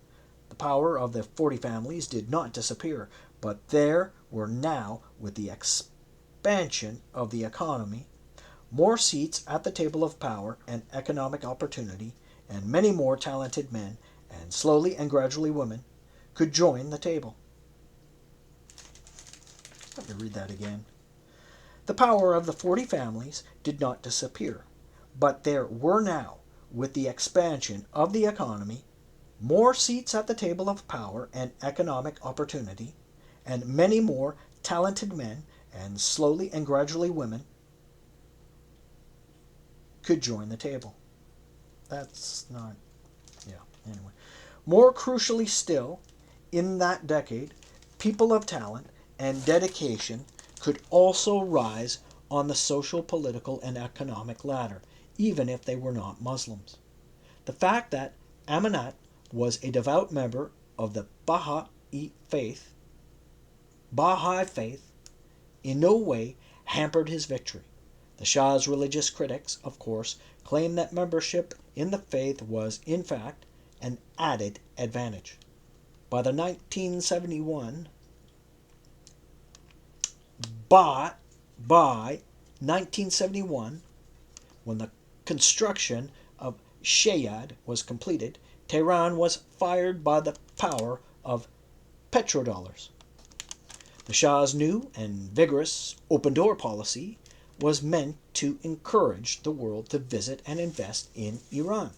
A: The power of the 40 families did not disappear, but there were now, with the expansion of the economy, more seats at the table of power and economic opportunity, and many more talented men, and slowly and gradually women, could join the table. Let me read that again. The power of the 40 families did not disappear, but there were now, with the expansion of the economy, more seats at the table of power and economic opportunity, and many more talented men, and slowly and gradually women, could join the table. That's not, anyway. More crucially still, in that decade, people of talent and dedication could also rise on the social, political, and economic ladder, even if they were not Muslims. The fact that Amanat was a devout member of the Baha'i faith in no way hampered his victory. The Shah's religious critics, of course, claimed that membership in the faith was, in fact, an added advantage. By 1971, when the construction of Shayad was completed, Tehran was fired by the power of petrodollars. The Shah's new and vigorous open-door policy was meant to encourage the world to visit and invest in Iran.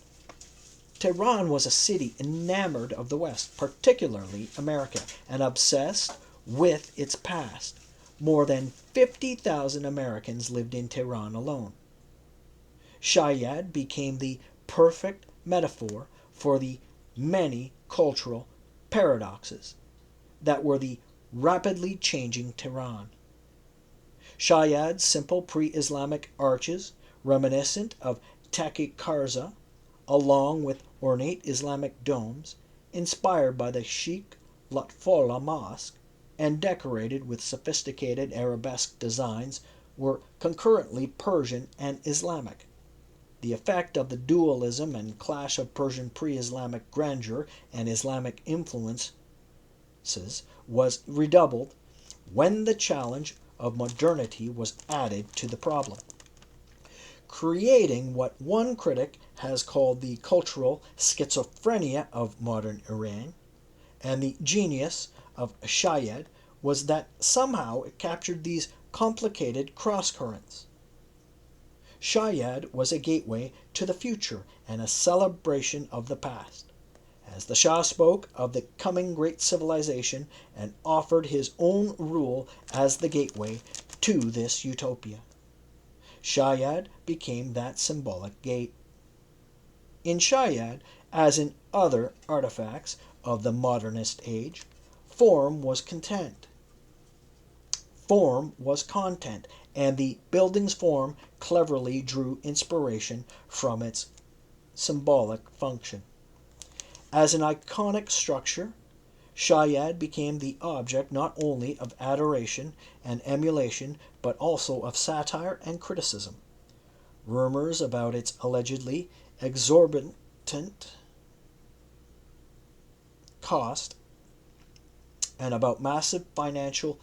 A: Tehran was a city enamored of the West, particularly America, and obsessed with its past. More than 50,000 Americans lived in Tehran alone. Shayad became the perfect metaphor for the many cultural paradoxes that were the rapidly changing Tehran. Shayad's simple pre-Islamic arches, reminiscent of Taki Karza, along with ornate Islamic domes, inspired by the chic Lutfolla Mosque, and decorated with sophisticated arabesque designs, were concurrently Persian and Islamic. The effect of the dualism and clash of Persian pre-Islamic grandeur and Islamic influences was redoubled when the challenge of modernity was added to the problem, creating what one critic has called the cultural schizophrenia of modern Iran. And the genius of Shayad was that somehow it captured these complicated cross-currents. Shayad was a gateway to the future and a celebration of the past, as the Shah spoke of the coming great civilization and offered his own rule as the gateway to this utopia. Shayad became that symbolic gate. In Shayad, as in other artifacts of the modernist age, form was content. Form was content, and the building's form cleverly drew inspiration from its symbolic function. As an iconic structure, Shayad became the object not only of adoration and emulation, but also of satire and criticism. Rumors about its allegedly exorbitant cost and about massive financial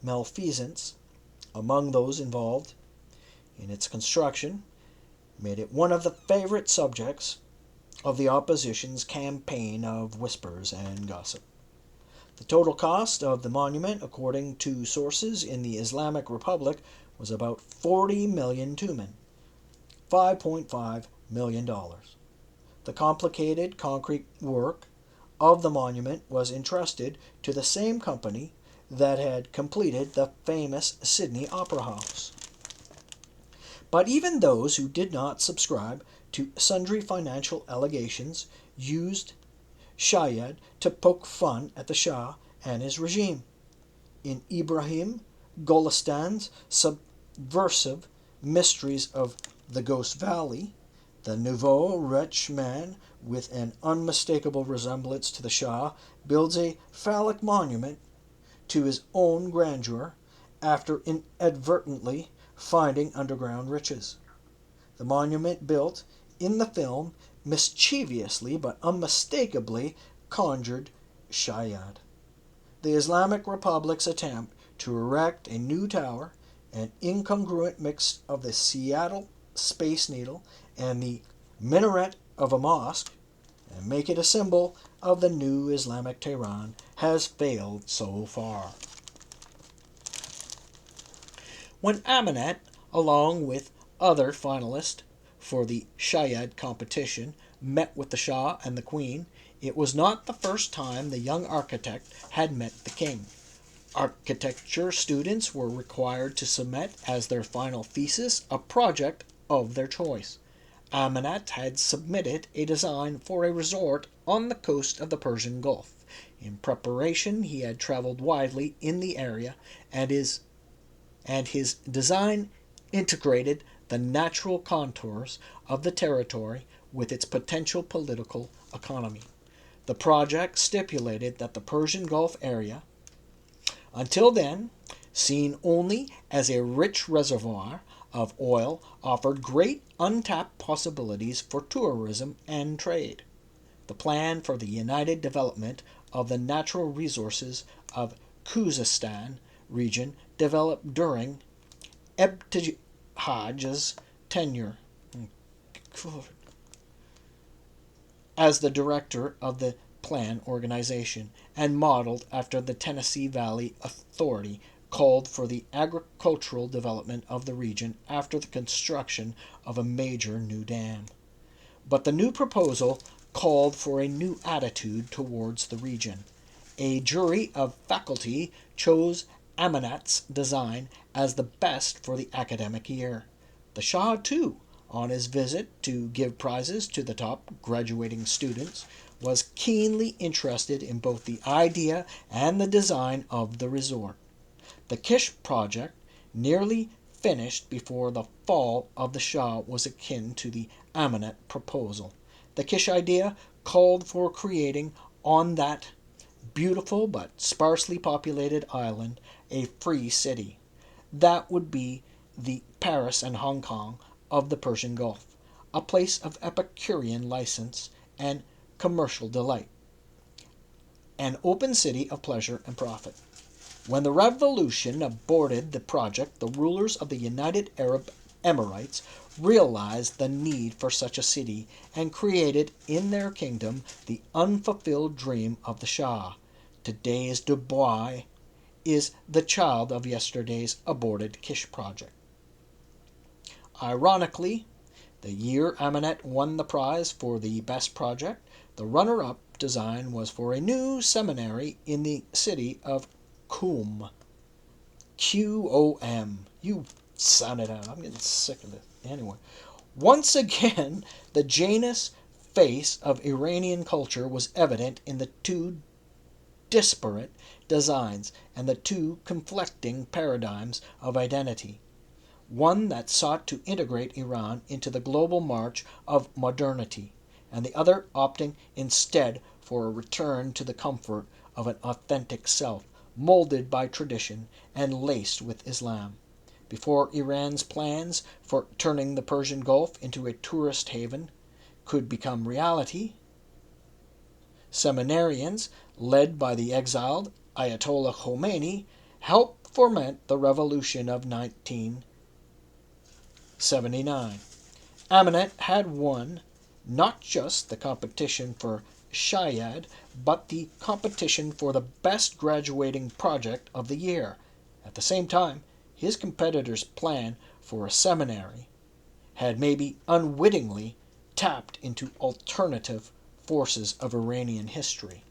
A: malfeasance among those involved in its construction made it one of the favorite subjects of the opposition's campaign of whispers and gossip. The total cost of the monument, according to sources in the Islamic Republic, was about 40 million tumen, $5.5 million. The complicated concrete work of the monument was entrusted to the same company that had completed the famous Sydney Opera House. But even those who did not subscribe to sundry financial allegations used Shayad to poke fun at the Shah and his regime. In Ibrahim Golistan's subversive Mysteries of the Ghost Valley, the nouveau riche man, with an unmistakable resemblance to the Shah, builds a phallic monument to his own grandeur after inadvertently finding underground riches. The monument built in the film mischievously but unmistakably conjured Shayad. The Islamic Republic's attempt to erect a new tower, an incongruent mix of the Seattle Space Needle and the minaret of a mosque, and make it a symbol of the new Islamic Tehran, has failed so far. When Amenet, along with other finalists for the Shayad competition, met with the Shah and the Queen, it was not the first time the young architect had met the king. Architecture students were required to submit as their final thesis a project of their choice. Amenet had submitted a design for a resort on the coast of the Persian Gulf. In preparation, he had traveled widely in the area, and his design integrated the natural contours of the territory with its potential political economy. The project stipulated that the Persian Gulf area, until then seen only as a rich reservoir of oil, offered great untapped possibilities for tourism and trade. The plan for the united development of the natural resources of Khuzestan region developed during Ebtihaj's tenure as the director of the plan organization, and modeled after the Tennessee Valley Authority called for the agricultural development of the region after the construction of a major new dam. But the new proposal called for a new attitude towards the region. A jury of faculty chose Amenet's design as the best for the academic year. The Shah, too, on his visit to give prizes to the top graduating students, was keenly interested in both the idea and the design of the resort. The Kish project, nearly finished before the fall of the Shah, was akin to the Amenet proposal. The Kish idea called for creating on that beautiful but sparsely populated island a free city. That would be the Paris and Hong Kong of the Persian Gulf, a place of Epicurean license and commercial delight, an open city of pleasure and profit. When the revolution aborted the project, the rulers of the United Arab Emirates realized the need for such a city and created in their kingdom the unfulfilled dream of the Shah. Today's Dubai is the child of yesterday's aborted Kish project. Ironically, the year Amenet won the prize for the best project, the runner-up design was for a new seminary in the city of Qom. Qom. You sound it out. I'm getting sick of it. Anyway, once again, the Janus face of Iranian culture was evident in the two disparate designs and the two conflicting paradigms of identity. One that sought to integrate Iran into the global march of modernity, and the other opting instead for a return to the comfort of an authentic self, molded by tradition and laced with Islam. before Iran's plans for turning the Persian Gulf into a tourist haven could become reality, seminarians, led by the exiled Ayatollah Khomeini, helped foment the revolution of 1979. Amenet had won not just the competition for Shayad, but the competition for the best graduating project of the year. At the same time, his competitor's plan for a seminary had maybe unwittingly tapped into alternative forces of Iranian history.